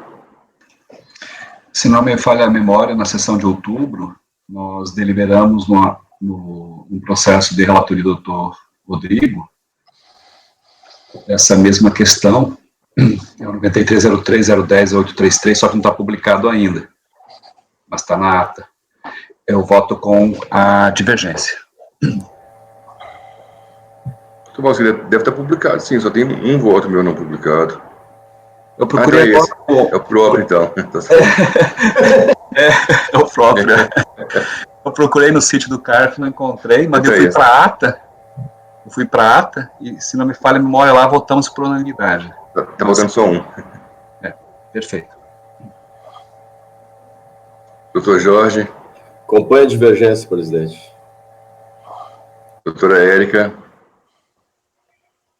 Se não me falha a memória, na sessão de outubro, nós deliberamos no processo de relatoria do doutor Rodrigo, essa mesma questão, é o 9303010833, só que não está publicado ainda, mas está na ata. Eu voto com a divergência. Doutor Valcir, deve estar publicado, sim, só tem um voto meu não publicado. Eu procurei é o próprio, então. É o próprio. Eu procurei no sítio do CARF, não encontrei, mas eu fui para a ata, e se não me falha a memória lá, votamos por unanimidade. Está votando só um. Perfeito. Doutor Jorge. Acompanhe a divergência, presidente. Doutora Érica.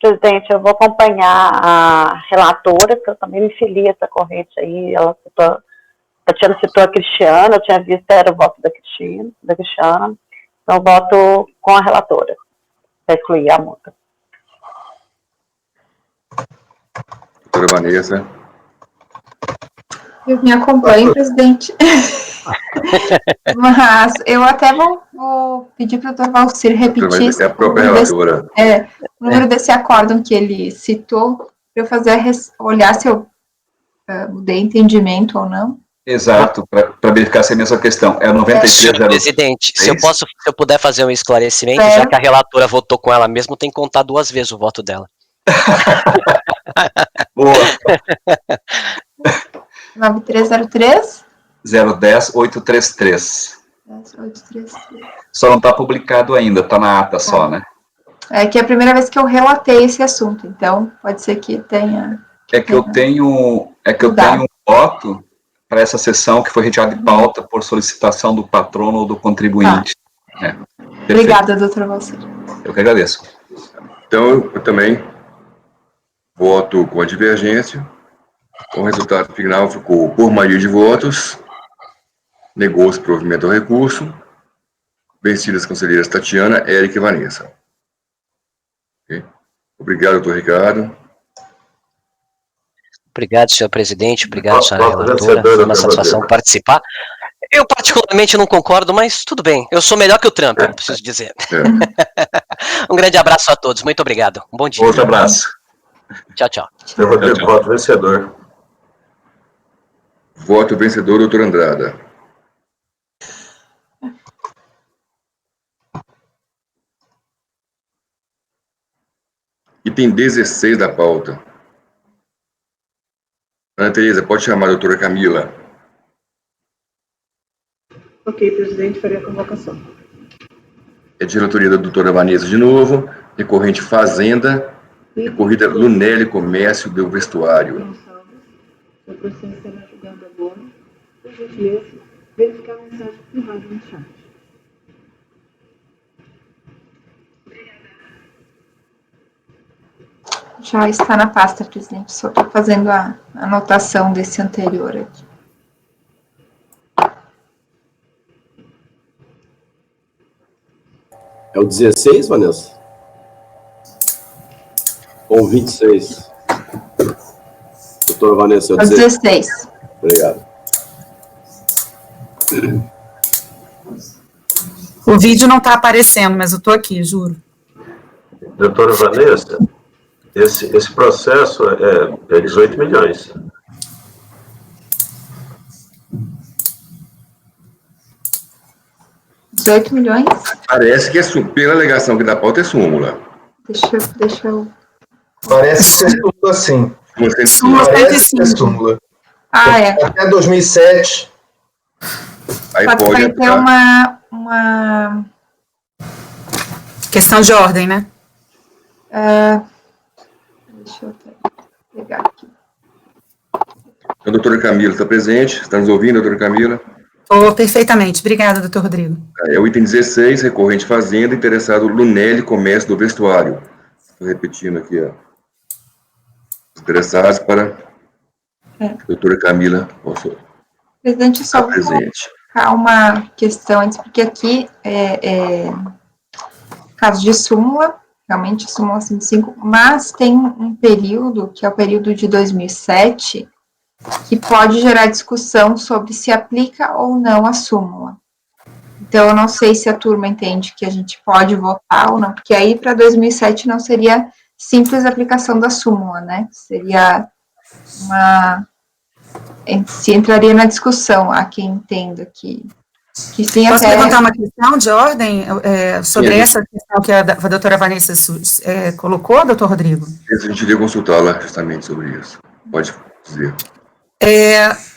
Presidente, eu vou acompanhar a relatora, porque eu também me filiei a essa corrente aí. A Tatiana citou a Cristiana, eu tinha visto era o voto da Cristiana, então eu voto com a relatora, para excluir a multa. Doutora Vanessa. Eu me acompanho, presidente. Mas eu até vou pedir para o doutor Valcir repetir É a própria relatora. O número desse acórdão que ele citou, para eu fazer olhar se eu mudei entendimento ou não. Exato, para verificar essa mesma questão. É 93. Presidente, se eu puder fazer um esclarecimento, já que a relatora votou com ela mesmo, tem que contar 2 vezes o voto dela. Boa. 9303? 010833. Só não está publicado ainda, está na ata só, né? É que é a primeira vez que eu relatei esse assunto, então pode ser que tenha... Eu tenho um voto para essa sessão que foi retirado de pauta por solicitação do patrono ou do contribuinte. Obrigada, doutora Valcir. Eu que agradeço. Então, eu também voto com a divergência. O resultado final ficou por maioria de votos. Negou-se provimento ao recurso. Vencidas as conselheiras Tatiana, Érica e Vanessa. Okay? Obrigado, doutor Ricardo. Obrigado, senhor presidente. Obrigado, senhora relatora. Foi uma satisfação participar. Eu particularmente não concordo, mas tudo bem. Eu sou melhor que o Trump, eu preciso dizer. Um grande abraço a todos. Muito obrigado. Um bom dia. Outro abraço. Tchau, tchau. Voto vencedor. Voto vencedor, doutor Andrada. Item 16 da pauta. Ana Tereza, pode chamar a doutora Camila. Ok, presidente, farei a convocação. É de relatoria da doutora Vanessa de novo, recorrente Fazenda, recorrida Lunelli Comércio do Vestuário. O processo será julgado agora. Por gentileza, verificar a mensagem privada no chat. Já está na pasta, presidente. Só estou fazendo a anotação desse anterior aqui. É o 16, Vanessa? Ou 26? Doutora Vanessa, é o 16. Obrigado. O vídeo não está aparecendo, mas eu estou aqui, juro. Doutora Vanessa, esse processo é 18 milhões. 18 milhões? Parece que pela alegação que da pauta é súmula. Deixa eu... Parece ser súmula, sim. Súmula Parece 105. ser súmula. É. Até 2007. Aí Só que pode vai ter uma... Questão de ordem, né? Deixa eu pegar aqui. A doutora Camila está presente. Está nos ouvindo, doutora Camila? Perfeitamente. Obrigada, doutor Rodrigo. É o item 16, recorrente Fazenda, interessado Lunelli Comércio do Vestuário. Estou repetindo aqui, ó. Os interessados para a doutora Camila posso Presidente, só vou presente. colocar uma questão antes, porque aqui caso de súmula, realmente súmula 105, mas tem um período, que é o período de 2007, que pode gerar discussão sobre se aplica ou não a súmula. Então, eu não sei se a turma entende que a gente pode votar ou não, porque aí para 2007 não seria simples aplicação da súmula, né? Seria se entraria na discussão, há quem entenda que sim. Posso levantar uma questão de ordem sobre essa questão que a doutora Vanessa colocou, doutor Rodrigo? A gente iria consultá-la justamente sobre isso. Pode dizer.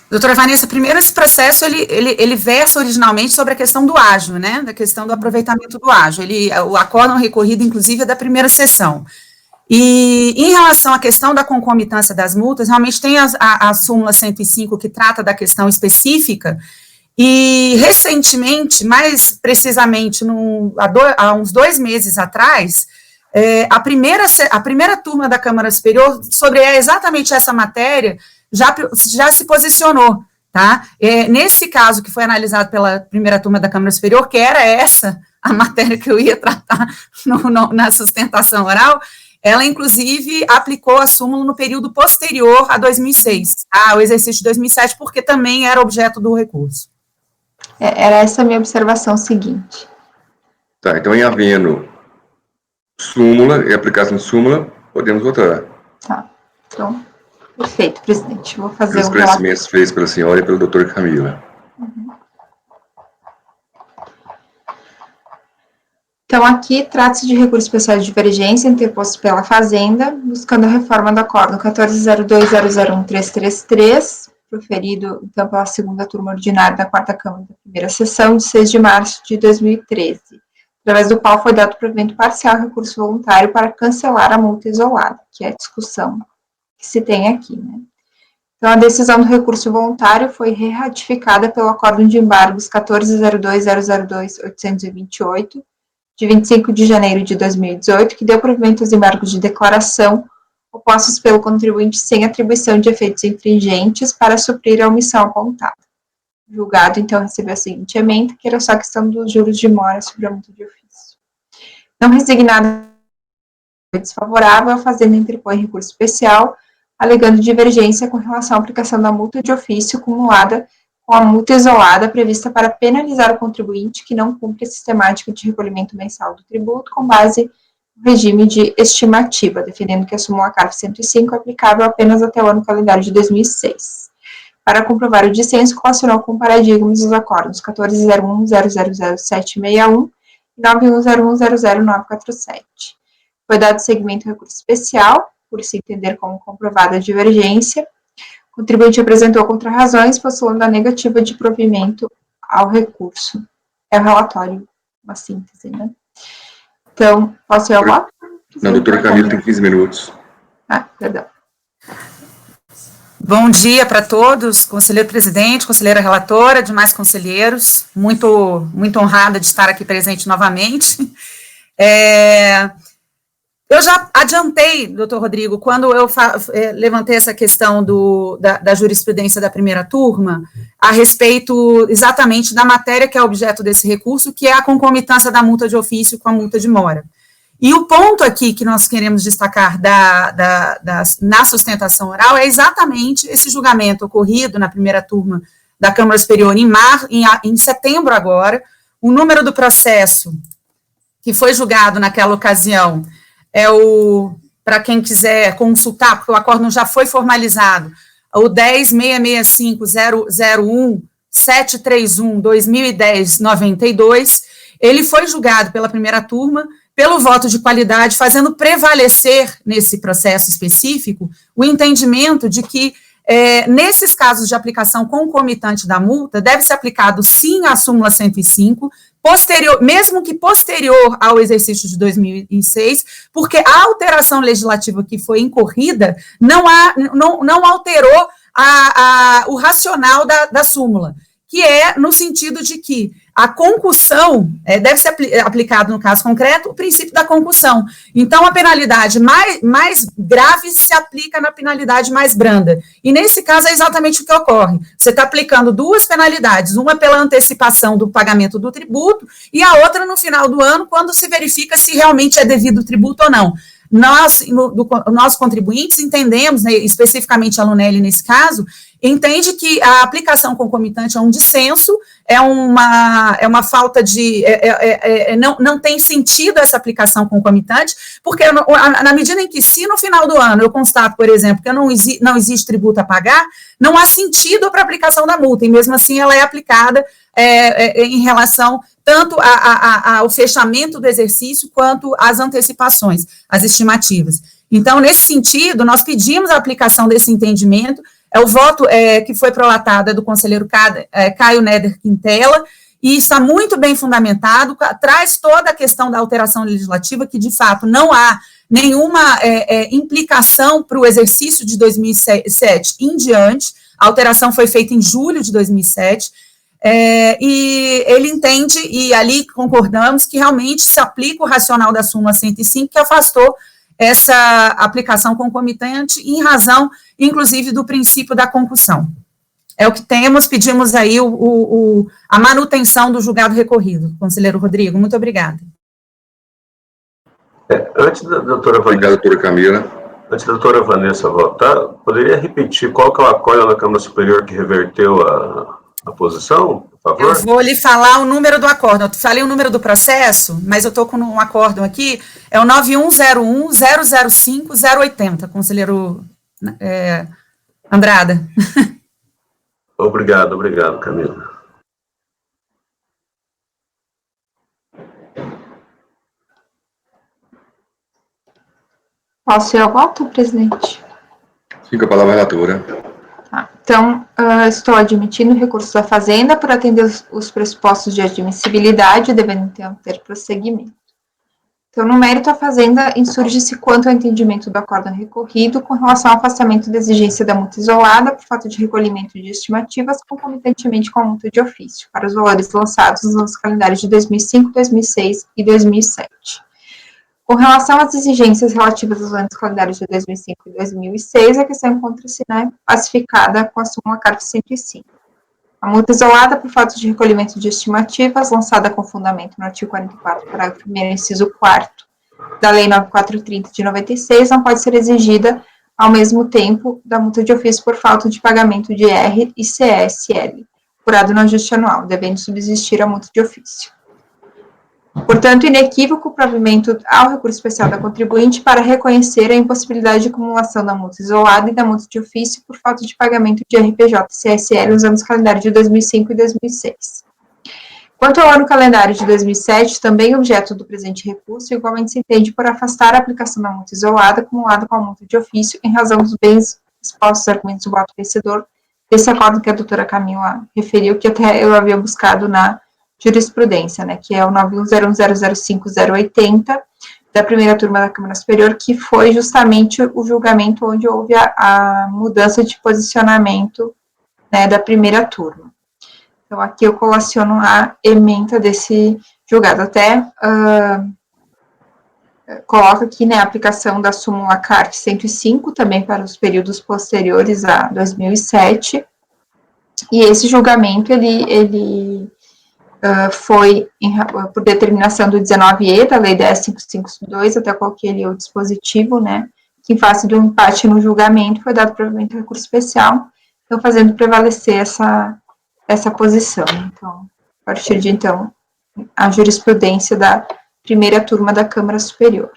Doutora Vanessa, primeiro esse processo, ele versa originalmente sobre a questão do ágio, né, da questão do aproveitamento do ágio. O acórdão recorrido, inclusive, é da primeira sessão. E em relação à questão da concomitância das multas, realmente tem a súmula 105 que trata da questão específica, e recentemente, mais precisamente há uns 2 meses atrás, a primeira turma da Câmara Superior sobre exatamente essa matéria já se posicionou, tá? Nesse caso que foi analisado pela primeira turma da Câmara Superior, que era essa a matéria que eu ia tratar na sustentação oral, ela, inclusive, aplicou a súmula no período posterior a 2006, ao exercício de 2007, porque também era objeto do recurso. Era essa a minha observação seguinte. Tá, então, em havendo súmula e aplicação de súmula, podemos votar. Tá, então, perfeito, presidente. Vou fazer os esclarecimentos feitos pela senhora e pelo doutor Camila. Então, aqui trata-se de recurso especial de divergência interposto pela Fazenda, buscando a reforma do acórdão 14.02.001.333, proferido, então, pela segunda turma ordinária da 4ª Câmara da primeira sessão, de 6 de março de 2013, através do qual foi dado provimento parcial recurso voluntário para cancelar a multa isolada, que é a discussão que se tem aqui, né? Então, a decisão do recurso voluntário foi reratificada pelo acórdão de embargos 14.02.002.828, de 25 de janeiro de 2018, que deu provimento aos embargos de declaração opostos pelo contribuinte sem atribuição de efeitos infringentes para suprir a omissão apontada. O julgado, então, recebeu a seguinte ementa, que era só a questão dos juros de mora sobre a multa de ofício. Não resignado desfavorável, a Fazenda interpõe recurso especial, alegando divergência com relação à aplicação da multa de ofício acumulada com a multa isolada prevista para penalizar o contribuinte que não cumpre a sistemática de recolhimento mensal do tributo com base no regime de estimativa, defendendo que a súmula CARF 105 é aplicável apenas até o ano calendário de 2006. Para comprovar o dissenso, relacionou com paradigmas dos acórdãos 14.01.000.761 e 91.01.00947. Foi dado seguimento ao recurso especial, por se entender como comprovada a divergência. O contribuinte apresentou contrarrazões, postulando a negativa de provimento ao recurso. É o relatório, uma síntese, né? Então, posso ir ao voto? Não, doutora Camila tem 15 minutos. Perdão. Bom dia para todos, conselheiro presidente, conselheira relatora, demais conselheiros, muito honrada de estar aqui presente novamente. Eu já adiantei, doutor Rodrigo, quando eu levantei essa questão da jurisprudência da primeira turma, a respeito exatamente da matéria que é objeto desse recurso, que é a concomitância da multa de ofício com a multa de mora. E o ponto aqui que nós queremos destacar na sustentação oral é exatamente esse julgamento ocorrido na primeira turma da Câmara Superior em setembro agora. O número do processo que foi julgado naquela ocasião para quem quiser consultar, porque o acórdão já foi formalizado, o 10.665.001.731.2010.92, ele foi julgado pela primeira turma pelo voto de qualidade, fazendo prevalecer nesse processo específico o entendimento de que, nesses casos de aplicação concomitante da multa, deve ser aplicado, sim, a súmula 105, mesmo que posterior ao exercício de 2006, porque a alteração legislativa que foi incorrida não alterou o racional da súmula, que é no sentido de que a concussão deve ser aplicado, no caso concreto, o princípio da concussão. Então, a penalidade mais grave se aplica na penalidade mais branda. E, nesse caso, é exatamente o que ocorre. Você está aplicando duas penalidades, uma pela antecipação do pagamento do tributo e a outra no final do ano, quando se verifica se realmente é devido o tributo ou não. Nós contribuintes, entendemos, né, especificamente a Lunelli nesse caso, entende que a aplicação concomitante é um dissenso, é uma falta de... não tem sentido essa aplicação concomitante, porque na medida em que, se no final do ano eu constato, por exemplo, que não existe tributo a pagar, não há sentido para a aplicação da multa, e mesmo assim ela é aplicada em relação tanto ao fechamento do exercício, quanto às antecipações, as estimativas. Então, nesse sentido, nós pedimos a aplicação desse entendimento. O voto que foi prolatado é do conselheiro Caio Neder Quintela, e está muito bem fundamentado, traz toda a questão da alteração legislativa, que, de fato, não há nenhuma implicação para o exercício de 2007 em diante. A alteração foi feita em julho de 2007, e ele entende, e ali concordamos, que realmente se aplica o racional da súmula 105, que afastou essa aplicação concomitante em razão, inclusive, do princípio da concussão. É o que temos, pedimos aí a manutenção do julgado recorrido. Conselheiro Rodrigo, muito obrigada. Antes da doutora Vanessa... Obrigado, doutora Camila. Antes da doutora Vanessa votar, poderia repetir qual que é o acórdão da Câmara Superior que reverteu a posição, por favor? Eu vou lhe falar o número do acórdão. Eu falei o número do processo, mas eu estou com um acórdão aqui, é o 9101-005-080, conselheiro Andrada. Obrigado, Camila. Posso ir ao voto, presidente? Fica a palavra à relatora. Tá. Então, estou admitindo o recurso da Fazenda por atender os pressupostos de admissibilidade, devendo então ter prosseguimento. Então, no mérito, a Fazenda insurge-se quanto ao entendimento do acórdão recorrido com relação ao afastamento da exigência da multa isolada por fato de recolhimento de estimativas concomitantemente com a multa de ofício, para os valores lançados nos calendários de 2005, 2006 e 2007. Com relação às exigências relativas aos anos calendários de 2005 e 2006, a questão encontra-se, pacificada com a súmula CARF 105. A multa isolada por fato de recolhimento de estimativas, lançada com fundamento no artigo 44, parágrafo 1º, inciso 4º, da Lei 9430 de 96, não pode ser exigida ao mesmo tempo da multa de ofício por falta de pagamento de R e CSL, apurado no ajuste anual, devendo subsistir a multa de ofício. Portanto, inequívoco o provimento ao recurso especial da contribuinte para reconhecer a impossibilidade de acumulação da multa isolada e da multa de ofício por falta de pagamento de RPJ e CSL nos anos calendários de 2005 e 2006. Quanto ao ano calendário de 2007, também objeto do presente recurso, igualmente se entende por afastar a aplicação da multa isolada acumulada com a multa de ofício em razão dos bens expostos argumentos do voto vencedor, desse acordo que a doutora Camila referiu, que até eu havia buscado na jurisprudência, que é o 9101005080, da primeira turma da Câmara Superior, que foi justamente o julgamento onde houve a mudança de posicionamento, da primeira turma. Então, aqui eu colaciono a ementa desse julgado. Até coloco aqui, a aplicação da súmula CARF 105, também para os períodos posteriores a 2007, e esse julgamento, ele foi por determinação do 19E, da Lei 10.552, até coloquei ali o dispositivo, que em face do empate no julgamento foi dado provimento ao recurso especial, então fazendo prevalecer essa posição. Então, a partir de então, a jurisprudência da primeira turma da Câmara Superior.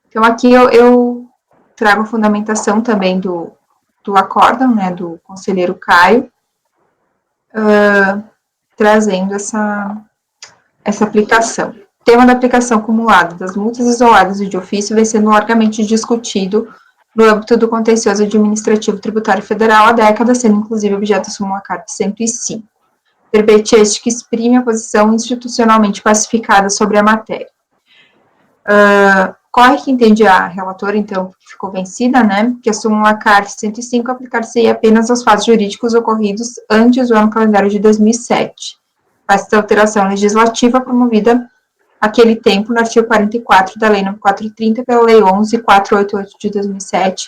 Então, aqui eu trago a fundamentação também do acórdão, do conselheiro Caio, trazendo essa aplicação. O tema da aplicação acumulada das multas isoladas e de ofício vem sendo largamente discutido no âmbito do contencioso administrativo tributário federal há décadas, sendo inclusive objeto da súmula CARF 105. Verbete este que exprime a posição institucionalmente pacificada sobre a matéria. Corre que entende a relatora, então, ficou vencida, né, que a súmula CARF 105 aplicar-se apenas aos fatos jurídicos ocorridos antes do ano calendário de 2007. Esta alteração legislativa promovida aquele tempo no artigo 44 da Lei 9430 pela Lei 11.488 de 2007,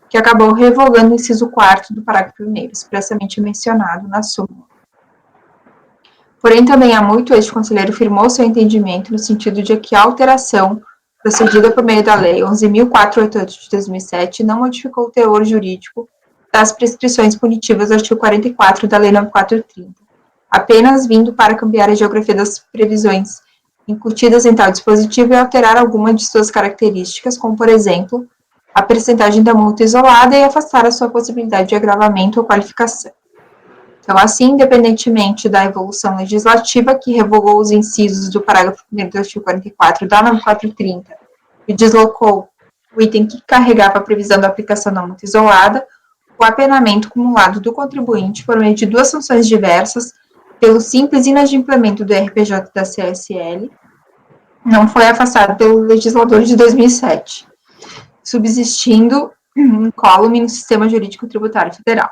que acabou revogando o inciso 4º do parágrafo 1º, expressamente mencionado na súmula. Porém, também há muito, este conselheiro firmou seu entendimento no sentido de que a alteração procedida por meio da Lei 11.488 de 2007 não modificou o teor jurídico das prescrições punitivas do artigo 44 da Lei 9430, apenas vindo para cambiar a geografia das previsões incutidas em tal dispositivo e alterar alguma de suas características, como, por exemplo, a percentagem da multa isolada e afastar a sua possibilidade de agravamento ou qualificação. Então, assim, independentemente da evolução legislativa que revogou os incisos do parágrafo 1º do artigo 44 da 9430 e deslocou o item que carregava a previsão da aplicação da multa isolada, o apenamento acumulado do contribuinte por meio de duas sanções diversas pelo simples inadimplemento do RPJ da CSL, não foi afastado pelo legislador de 2007, subsistindo incólume no sistema jurídico tributário federal.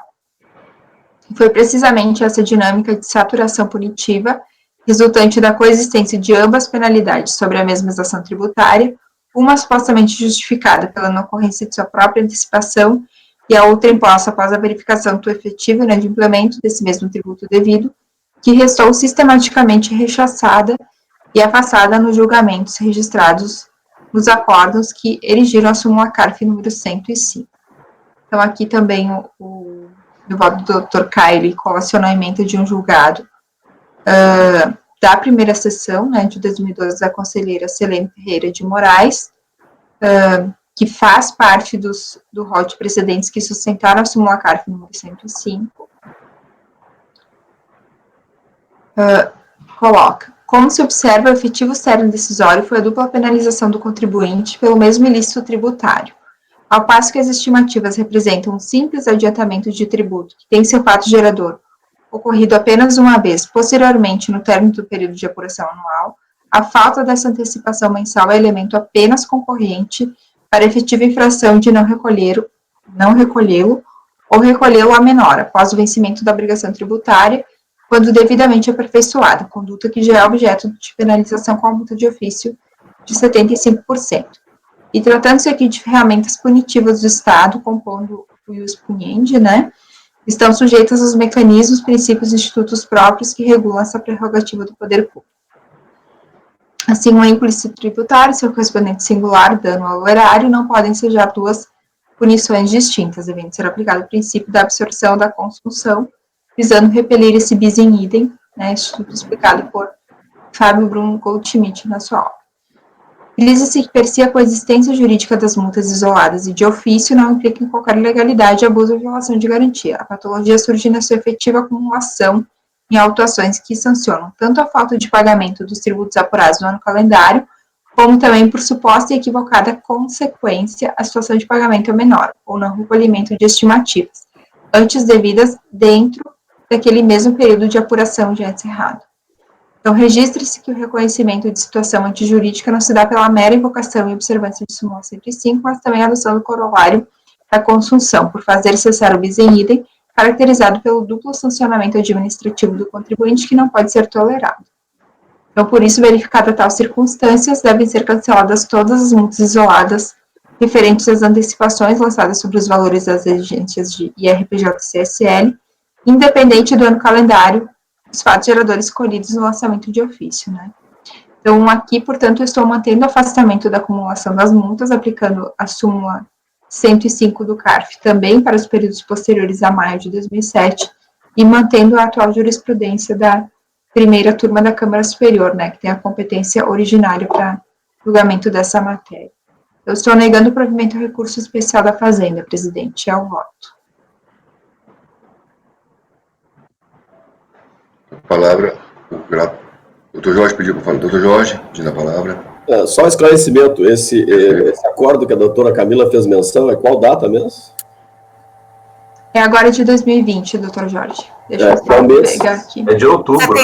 Foi precisamente essa dinâmica de saturação punitiva, resultante da coexistência de ambas penalidades sobre a mesma exação tributária, uma supostamente justificada pela não ocorrência de sua própria antecipação e a outra imposta após a verificação do efetivo inadimplemento desse mesmo tributo devido, que restou sistematicamente rechaçada e afastada nos julgamentos registrados nos acordos que erigiram a súmula CARF número 105. Então, aqui também o voto do Dr. Kylie colaciona a emenda de um julgado da primeira sessão, né, de 2012, da conselheira Selene Ferreira de Moraes, que faz parte do rol de precedentes que sustentaram a súmula CARF número 105, coloca: como se observa, o efetivo cerne decisório foi a dupla penalização do contribuinte pelo mesmo ilícito tributário, ao passo que as estimativas representam um simples adiantamento de tributo que tem seu fato gerador ocorrido apenas uma vez, posteriormente no término do período de apuração anual. A falta dessa antecipação mensal é elemento apenas concorrente para efetiva infração de não recolhê-lo ou recolhê-lo a menor, após o vencimento da obrigação tributária, quando devidamente aperfeiçoada, conduta que já é objeto de penalização com a multa de ofício de 75%. E tratando-se aqui de ferramentas punitivas do Estado, compondo o ius puniendi, né, estão sujeitas aos mecanismos, princípios e institutos próprios que regulam essa prerrogativa do poder público. Assim, o implícito tributário, seu correspondente singular, dano ao erário, não podem ser já duas punições distintas, devendo ser aplicado o princípio da absorção da consunção, visando repelir esse bis in idem, né, instituto explicado por Fábio Bruno Goldschmidt na sua obra. Frisa-se que per si a coexistência jurídica das multas isoladas e de ofício não implica em qualquer ilegalidade, abuso ou violação de garantia. A patologia surge na sua efetiva acumulação em autuações que sancionam tanto a falta de pagamento dos tributos apurados no ano calendário, como também por suposta e equivocada consequência a situação de pagamento menor, ou não recolhimento de estimativas, antes devidas dentro daquele mesmo período de apuração já encerrado. Então, registre-se que o reconhecimento de situação antijurídica não se dá pela mera invocação e observância de súmula 105, mas também a adoção do corolário da consunção, por fazer cessar o bis in idem, caracterizado pelo duplo sancionamento administrativo do contribuinte, que não pode ser tolerado. Então, por isso, verificada tal circunstâncias, devem ser canceladas todas as multas isoladas referentes às antecipações lançadas sobre os valores das exigências de IRPJ e CSL, independente do ano calendário, os fatos geradores escolhidos no lançamento de ofício, né? Então, aqui, portanto, eu estou mantendo o afastamento da acumulação das multas, aplicando a súmula 105 do CARF também para os períodos posteriores a maio de 2007 e mantendo a atual jurisprudência da primeira turma da Câmara Superior, né, que tem a competência originária para julgamento dessa matéria. Eu estou negando o provimento ao recurso especial da Fazenda, presidente, é o voto. A palavra, o Doutor Jorge pediu para falar. Doutor Jorge, pedindo a palavra. Só um esclarecimento, esse acordo que a doutora Camila fez menção, é qual data mesmo? É agora de 2020, doutor Jorge. Deixa eu só pegar aqui. É de outubro.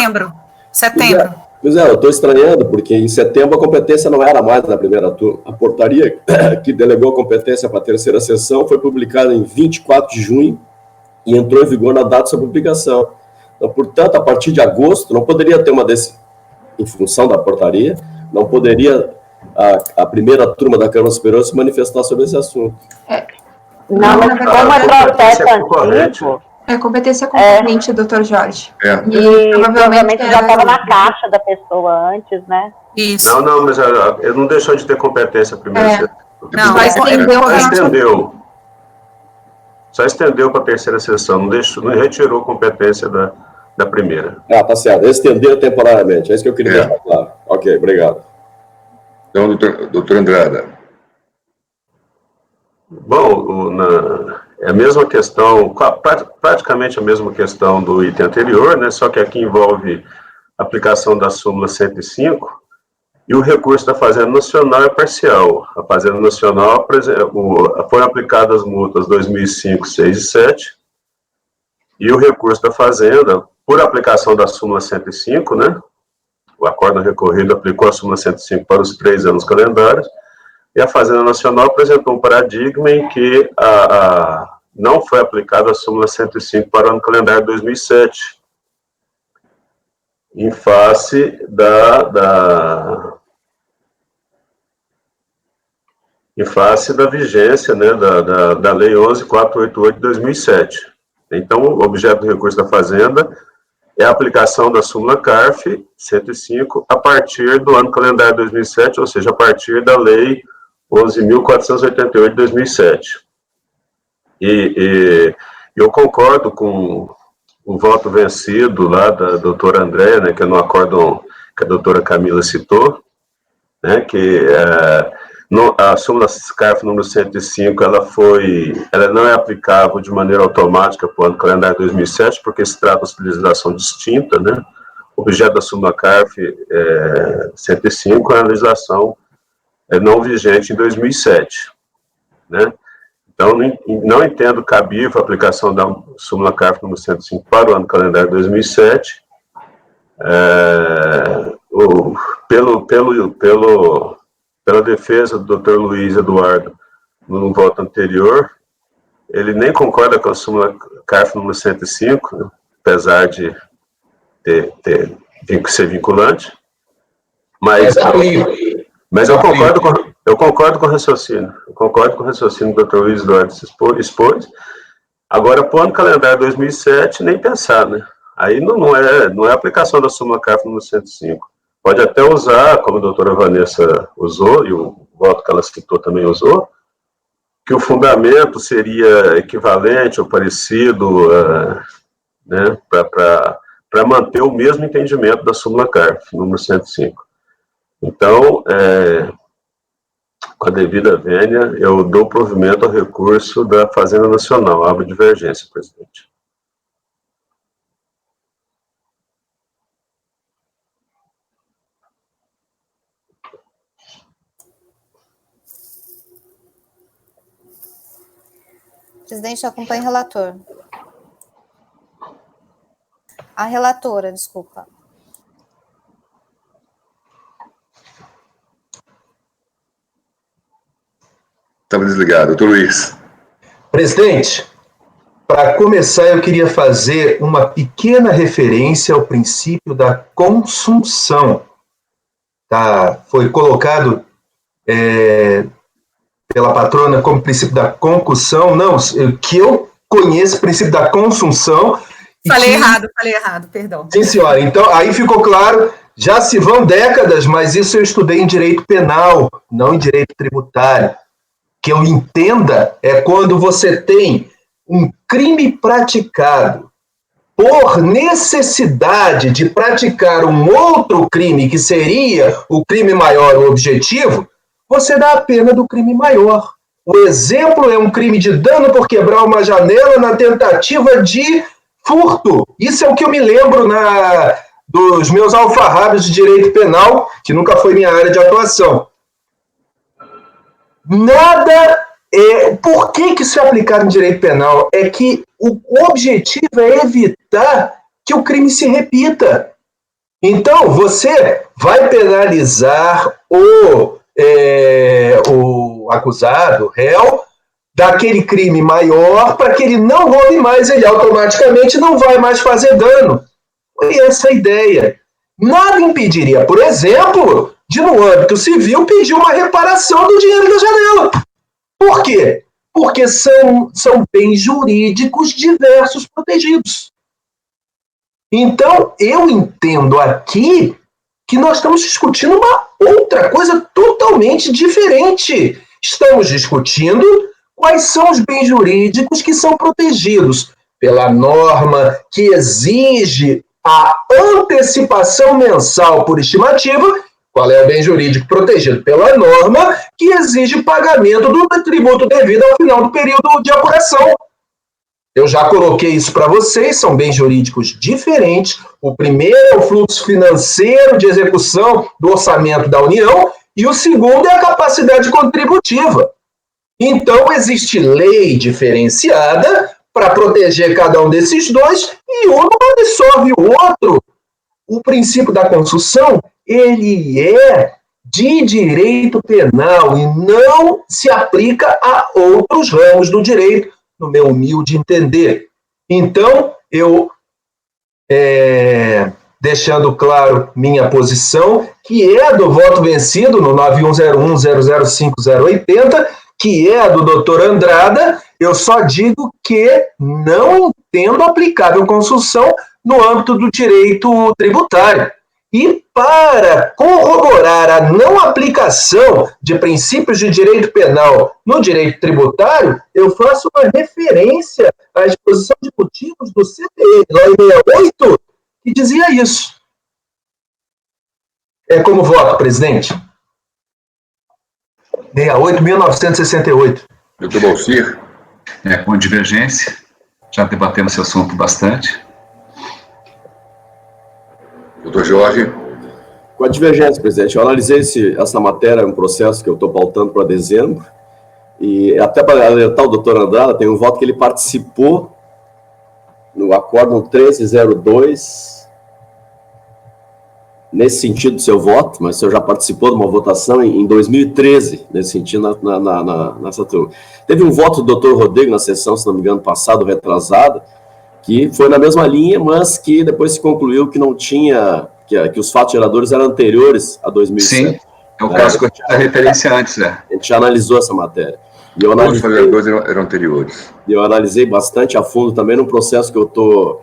Setembro. Pois é, eu estou estranhando, porque em setembro a competência não era mais na primeira turma. A portaria que delegou a competência para a terceira sessão foi publicada em 24 de junho e entrou em vigor na data da sua publicação. Então, portanto, a partir de agosto, não poderia ter uma decisão, em função da portaria, não poderia a primeira turma da Câmara Superior se manifestar sobre esse assunto. Não, mas como é processo antigo... É competência concorrente, doutor Jorge. E provavelmente já estava na caixa da pessoa antes, né? Isso. Não, mas ele não deixou de ter competência primeiro. Não, só estendeu para a terceira sessão, não retirou competência da primeira. Tá certo. Estendeu temporariamente, é isso que eu queria deixar claro. Ok, obrigado. Então, doutor Andrada. Bom, é a mesma questão, praticamente a mesma questão do item anterior, né? Só que aqui envolve a aplicação da súmula 105 e o recurso da Fazenda Nacional é parcial. A Fazenda Nacional, por exemplo, foram aplicadas as multas 2005, 6 e 7 e o recurso da Fazenda, por aplicação da súmula 105, né? O acórdão recorrido aplicou a súmula 105 para os 3 anos calendários. E a Fazenda Nacional apresentou um paradigma em que não foi aplicada a súmula 105 para o ano calendário 2007, em face da vigência, né, da Lei 11.488 de 2007. Então, o objeto do recurso da Fazenda é a aplicação da súmula CARF 105 a partir do ano calendário 2007, ou seja, a partir da Lei 11.488 de 2007. E eu concordo com o voto vencido lá da doutora Andréa, né, que é no acórdão que a doutora Camila citou, né, que a súmula CARF número 105, ela não é aplicável de maneira automática para o ano calendário 2007, porque se trata de legislação distinta, né? O objeto da súmula CARF 105 é a legislação não vigente em 2007, né? Então, não entendo cabível a aplicação da súmula CARF número 105 para o ano calendário 2007, pela defesa do Dr. Luiz Eduardo no voto anterior, ele nem concorda com a súmula CARF número 105, né, apesar de ser vinculante, mas eu concordo com o raciocínio. Eu concordo com o raciocínio do Dr. Luiz Eduardo expôs. Agora, para o ano calendário 2007, nem pensar, né? Aí não é aplicação da súmula CARF número 105. Pode até usar, como a doutora Vanessa usou, e o voto que ela citou também usou, que o fundamento seria equivalente ou parecido, né, para manter o mesmo entendimento da súmula CARF, número 105. Então, com a devida vênia, eu dou provimento ao recurso da Fazenda Nacional. Abro divergência, presidente. Presidente, acompanha o relator. A relatora, desculpa. Estava desligado. Doutor Luiz. Presidente, para começar, eu queria fazer uma pequena referência ao princípio da consunção. Foi colocado pela patrona como princípio da concussão. Não, que eu conheço o princípio da consunção. Falei errado, perdão. Sim, senhora. Então, aí ficou claro, já se vão décadas, mas isso eu estudei em direito penal, não em direito tributário. Que eu entenda é quando você tem um crime praticado por necessidade de praticar um outro crime, que seria o crime maior, o objetivo, você dá a pena do crime maior. O exemplo é um crime de dano por quebrar uma janela na tentativa de furto. Isso é o que eu me lembro dos meus alfarrábios de direito penal, que nunca foi minha área de atuação. Por que isso é aplicado em direito penal? É que o objetivo é evitar que o crime se repita. Então, você vai penalizar o acusado, o réu, daquele crime maior, para que ele não roube mais, ele automaticamente não vai mais fazer dano. Foi essa a ideia. Nada impediria, por exemplo, de no âmbito civil pedir uma reparação do dinheiro da janela. Por quê? Porque são bens jurídicos diversos protegidos. Então, eu entendo aqui que nós estamos discutindo uma outra coisa totalmente diferente. Estamos discutindo quais são os bens jurídicos que são protegidos pela norma que exige a antecipação mensal por estimativa. Qual é o bem jurídico protegido pela norma que exige pagamento do tributo devido ao final do período de apuração? Eu já coloquei isso para vocês, são bens jurídicos diferentes. O primeiro é o fluxo financeiro de execução do orçamento da União e o segundo é a capacidade contributiva. Então, existe lei diferenciada para proteger cada um desses dois e um não absorve o outro. O princípio da construção, ele é de direito penal e não se aplica a outros ramos do direito, no meu humilde entender. Então, eu, deixando claro minha posição, que é do voto vencido no 9101005080, que é a do doutor Andrada, eu só digo que não entendo aplicável construção no âmbito do direito tributário. E para corroborar a não aplicação de princípios de direito penal no direito tributário, eu faço uma referência à exposição de motivos do CTN 968, que dizia isso. Como voto, presidente? 68.968. Doutor Balcir. Com divergência, já debatemos esse assunto bastante. Doutor Jorge. Com a divergência, presidente, eu analisei essa matéria, um processo que eu estou pautando para dezembro, e até para alertar o doutor Andrada, tem um voto que ele participou no acórdão 1302, nesse sentido do seu voto, mas o senhor já participou de uma votação em 2013, nesse sentido, nessa turma. Teve um voto do doutor Rodrigo na sessão, se não me engano, passado, retrasada, que foi na mesma linha, mas que depois se concluiu que não tinha, que os fatos geradores eram anteriores a 2007. Sim, é o caso que eu tinha referência antes, A gente já analisou essa matéria. E eu os fatos geradores eram anteriores. E eu analisei bastante a fundo também no processo que eu tô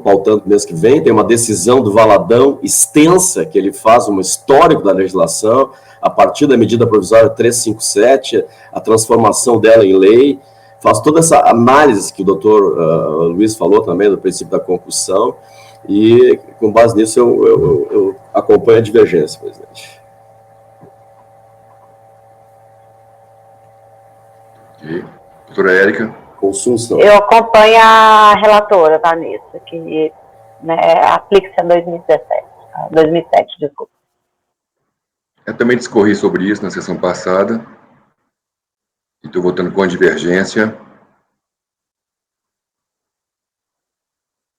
pautando mês que vem. Tem uma decisão do Valadão extensa, que ele faz um histórico da legislação, a partir da medida provisória 357, a transformação dela em lei, faz toda essa análise que o doutor Luiz falou também, do princípio da concussão, e com base nisso eu acompanho a divergência, presidente. E, doutora Érica. Consunção. Eu acompanho a relatora, Vanessa, que aplica-se em 2007, desculpa. Eu também discorri sobre isso na sessão passada. E estou votando com a divergência.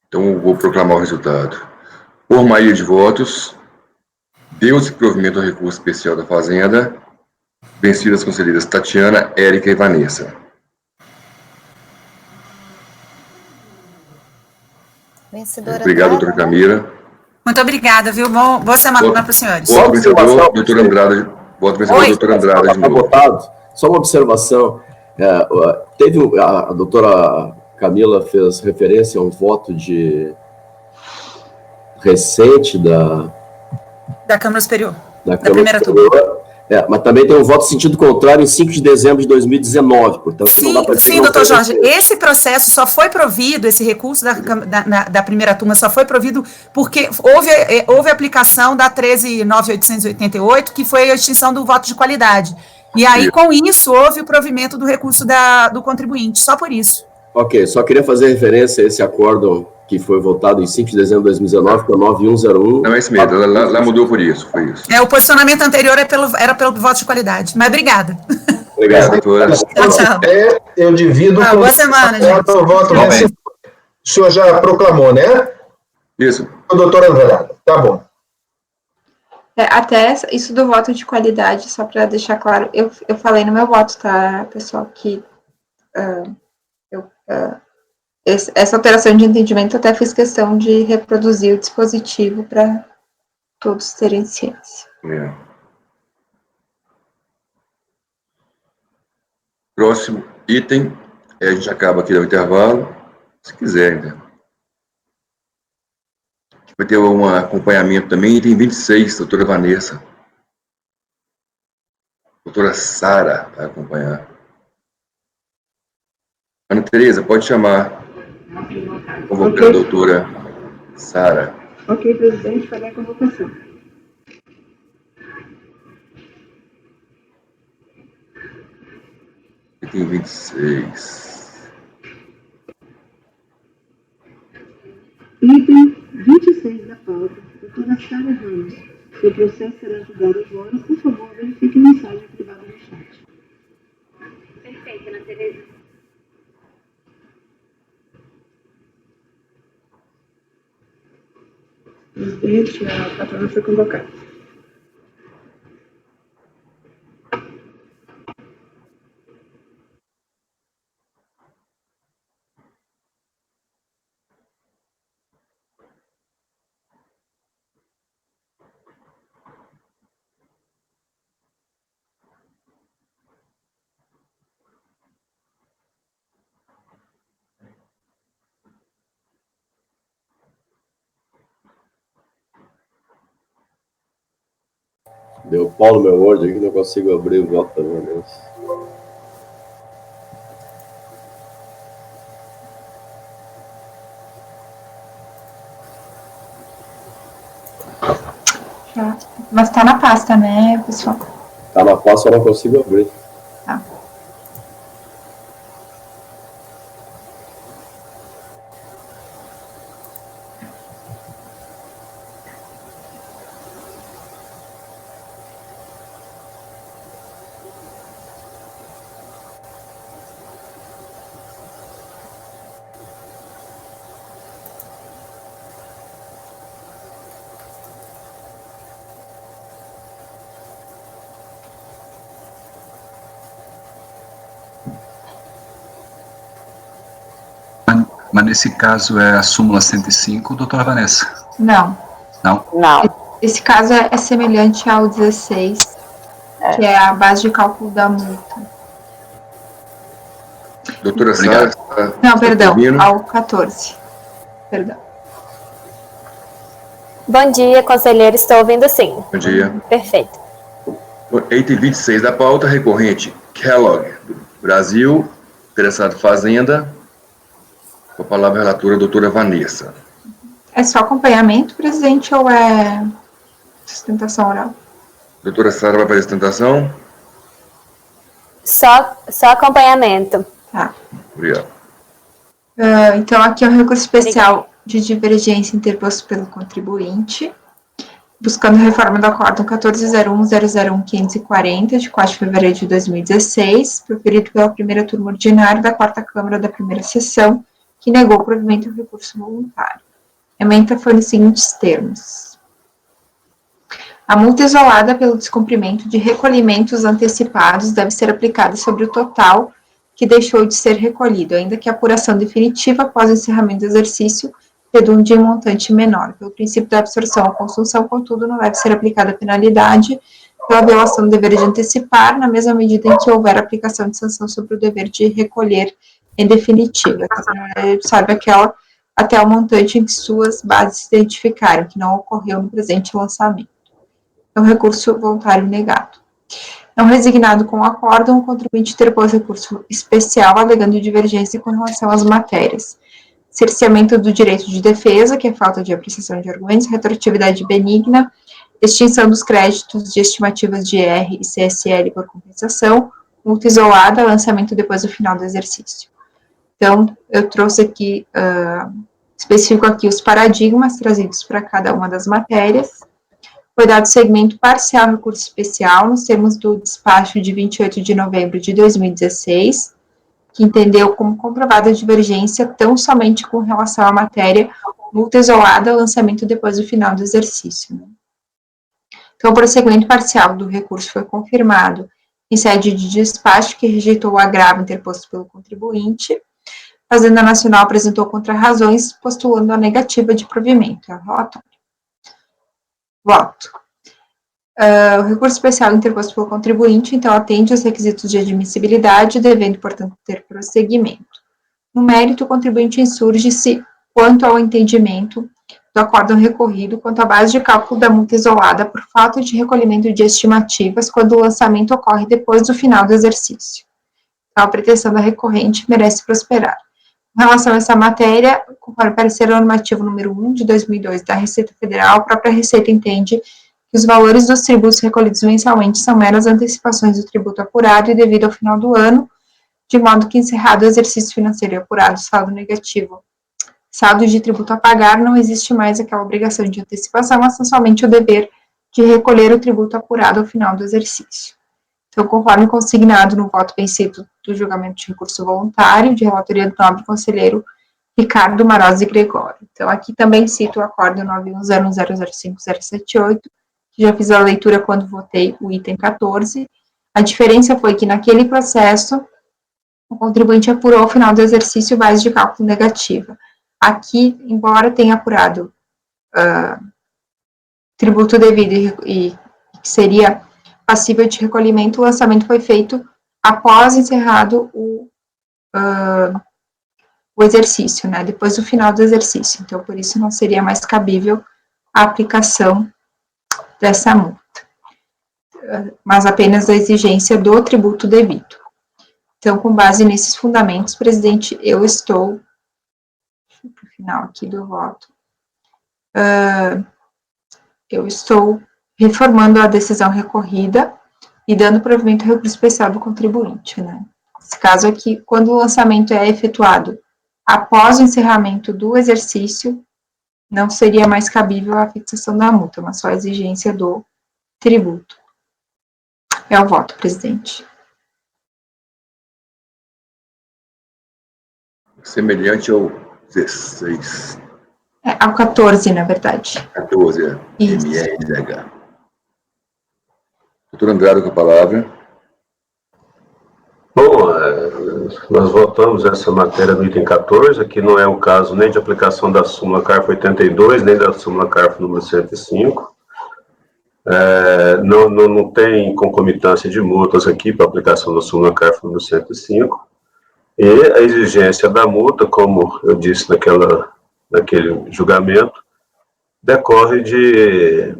Então, vou proclamar o resultado. Por maioria de votos, deu-se provimento ao recurso especial da Fazenda, vencidas as conselheiras Tatiana, Érica e Vanessa. Vencedora. Obrigado, doutora Camila. Muito obrigada, viu? Boa semana para os senhores. Voto vencedor, doutor Andrada. Voto vencedor, doutor Andrada de novo. Só uma observação. A doutora Camila fez referência a um voto recente da Câmara Superior. Da primeira turma. Mas também tem um voto em sentido contrário em 5 de dezembro de 2019, portanto não dá para... Sim, doutor Jorge, esse processo só foi provido, esse recurso da primeira turma só foi provido porque houve aplicação da 13.9.888, que foi a extinção do voto de qualidade. E aí, com isso, houve o provimento do recurso do contribuinte, só por isso. Ok, só queria fazer referência a esse acórdão que foi votado em 5 de dezembro de 2019, que é o 9101. Não, é isso mesmo, lá mudou por isso, foi isso. O posicionamento anterior era pelo voto de qualidade, mas obrigada. Obrigado, doutora. Tchau. Eu divido com boa semana, gente. o voto vencedor. O senhor já proclamou, né? Isso. O doutor André, tá bom. Até isso do voto de qualidade, só para deixar claro, eu falei no meu voto, tá, pessoal, que essa alteração de entendimento até fiz questão de reproduzir o dispositivo para todos terem ciência. Próximo item, a gente acaba aqui no intervalo, se quiser, né? Vai ter um acompanhamento também, item 26, doutora Vanessa. Doutora Sara vai acompanhar. Ana Tereza, pode chamar. Convocar a doutora Sara. Ok, presidente, farei a convocação. Item 26. Item 26 da pauta, doutora Sara Ramos. Seu processo será julgado agora. Por favor, verifique mensagem privada no chat. Perfeito, Ana Tereza. Presidente, a patrona foi convocada. Deu pau no meu Word aqui, não consigo abrir o voto da Vanessa. Mas tá na pasta, né, pessoal? Tá na pasta, eu não consigo abrir. Tá. Mas nesse caso é a súmula 105, doutora Vanessa? Não. Não? Não. Esse caso é semelhante ao 16, que é a base de cálculo da multa. Doutora Sara. Não, perdão, ao 14. Perdão. Bom dia, conselheiro, estou ouvindo sim. Bom dia. Perfeito. Item 26 da pauta, recorrente Kellogg, do Brasil, interessado Fazenda. Com a palavra a relatora, a doutora Vanessa. É só acompanhamento, presidente, ou é sustentação oral? Doutora Sara vai fazer sustentação? Só acompanhamento. Tá. Obrigado. Então, aqui é um recurso especial de divergência interposto pelo contribuinte, buscando reforma do Acórdão 14.01.001.540, de 4 de fevereiro de 2016, proferido pela primeira turma ordinária da 4ª Câmara da primeira sessão, que negou o provimento do recurso voluntário. A ementa foi nos seguintes termos. A multa isolada pelo descumprimento de recolhimentos antecipados deve ser aplicada sobre o total que deixou de ser recolhido, ainda que a apuração definitiva após o encerramento do exercício redunde em montante menor. Pelo princípio da absorção ou consunção, contudo, não deve ser aplicada a penalidade pela violação do dever de antecipar, na mesma medida em que houver aplicação de sanção sobre o dever de recolher em definitiva. Sabe aquela até o montante em que suas bases se identificaram, que não ocorreu no presente lançamento. É um recurso voluntário negado. Não resignado com o acórdão, o contribuinte interpôs recurso especial alegando divergência com relação às matérias: cerceamento do direito de defesa, que é falta de apreciação de argumentos, retroatividade benigna, extinção dos créditos de estimativas de IR e CSL por compensação, multa isolada, lançamento depois do final do exercício. Então, eu trouxe aqui Especifico aqui os paradigmas trazidos para cada uma das matérias. Foi dado segmento parcial ao recurso especial, nos termos do despacho de 28 de novembro de 2016, que entendeu como comprovada a divergência tão somente com relação à matéria multa isolada ao lançamento depois do final do exercício. Então, o prosseguimento parcial do recurso foi confirmado em sede de despacho, que rejeitou o agravo interposto pelo contribuinte. A Fazenda Nacional apresentou contrarrazões, postulando a negativa de provimento. É o relatório. Voto. O recurso especial interposto pelo contribuinte, então, atende aos requisitos de admissibilidade, devendo, portanto, ter prosseguimento. No mérito, o contribuinte insurge-se quanto ao entendimento do acórdão recorrido quanto à base de cálculo da multa isolada por falta de recolhimento de estimativas quando o lançamento ocorre depois do final do exercício. Então, a pretensão da recorrente merece prosperar. Em relação a essa matéria, conforme parecer normativo número 1 de 2002 da Receita Federal, a própria Receita entende que os valores dos tributos recolhidos mensalmente são meras antecipações do tributo apurado e devido ao final do ano, de modo que, encerrado o exercício financeiro e apurado saldo negativo, saldo de tributo a pagar, não existe mais aquela obrigação de antecipação, mas somente o dever de recolher o tributo apurado ao final do exercício. Então, conforme consignado no voto vencido do julgamento de recurso voluntário, de relatoria do nobre conselheiro Ricardo Marozzi Gregório. Então, aqui também cito o acordo 910005078, que já fiz a leitura quando votei o item 14. A diferença foi que, naquele processo, o contribuinte apurou ao final do exercício base de cálculo negativa. Aqui, embora tenha apurado tributo devido e que seria passível de recolhimento, o lançamento foi feito após encerrado o exercício, né, depois do final do exercício. Então, por isso, não seria mais cabível a aplicação dessa multa, mas apenas a exigência do tributo devido. Então, com base nesses fundamentos, presidente, eu estou para o final aqui do voto, eu estou reformando a decisão recorrida e dando provimento ao recurso especial do contribuinte, né? Esse caso aqui, quando o lançamento é efetuado após o encerramento do exercício, não seria mais cabível a fixação da multa, mas só a exigência do tributo. É o voto, presidente. Semelhante ao 16. Ao 14, na verdade. 14, é. Isso. MRDH. Doutor Andrade, com a palavra. Bom, nós votamos essa matéria no item 14, aqui não é o caso nem de aplicação da súmula CARF 82, nem da súmula CARF número 105. Não tem concomitância de multas aqui para aplicação da súmula CARF número 105. E a exigência da multa, como eu disse naquele julgamento, decorre de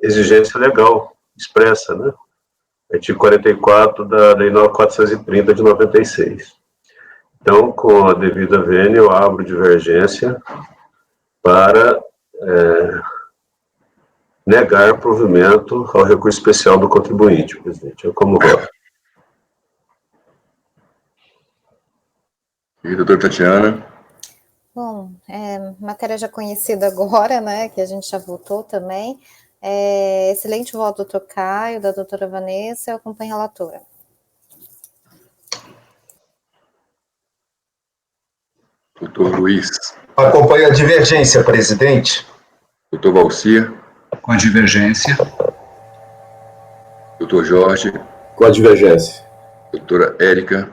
exigência legal expressa, né? Artigo 44 da Lei 9.430 de 96. Então, com a devida vênia, eu abro divergência para negar provimento ao recurso especial do contribuinte, presidente. Eu como voto. E doutora Tatiana. Bom, matéria já conhecida agora, né, que a gente já votou também. Excelente voto, doutor Caio, da doutora Vanessa, eu acompanho a relatora. Doutor Luiz. Acompanho a divergência, presidente. Doutor Valcir. Com a divergência. Doutor Jorge. Com a divergência. Doutora Érica.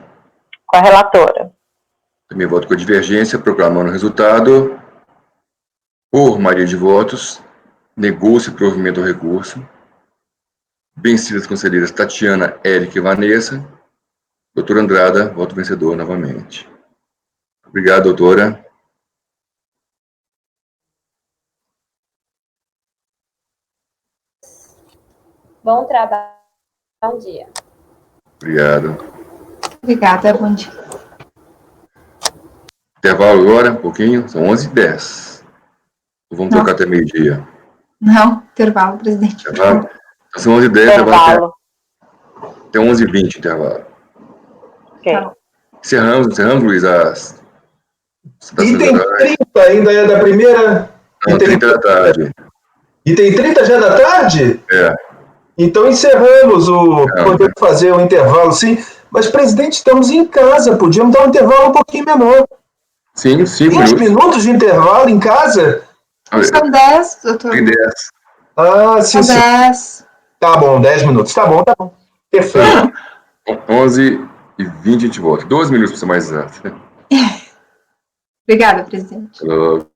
Com a relatora. Também voto com a divergência, proclamando o resultado. Por maioria de votos, negou-se o provimento ao recurso. Vencidas as conselheiras Tatiana, Érica e Vanessa. Doutora Andrada, voto vencedor novamente. Obrigado, doutora. Bom trabalho. Bom dia. Obrigado. Obrigada, bom dia. Intervalo agora, um pouquinho, são 11h10. Vamos trocar até meio-dia. Não, intervalo, presidente. Intervalo? Então, são 11h10, intervalo até 11h20, intervalo. Ok. Encerramos, Luiz, às Item 30 ainda é da primeira? Não, 30 da tarde. Item 30 já é da tarde? É. Então encerramos podemos fazer um intervalo, sim. Mas, presidente, estamos em casa, podíamos dar um intervalo um pouquinho menor. Sim, 5 20 minutos de intervalo em casa? São 10, doutor. Tem 10. Ah, sim, São 10. Tá bom, 10 minutos. Tá bom. Perfeito. 11h20 a gente volta. 12 minutos para ser mais exato. Obrigada, presidente. Até logo.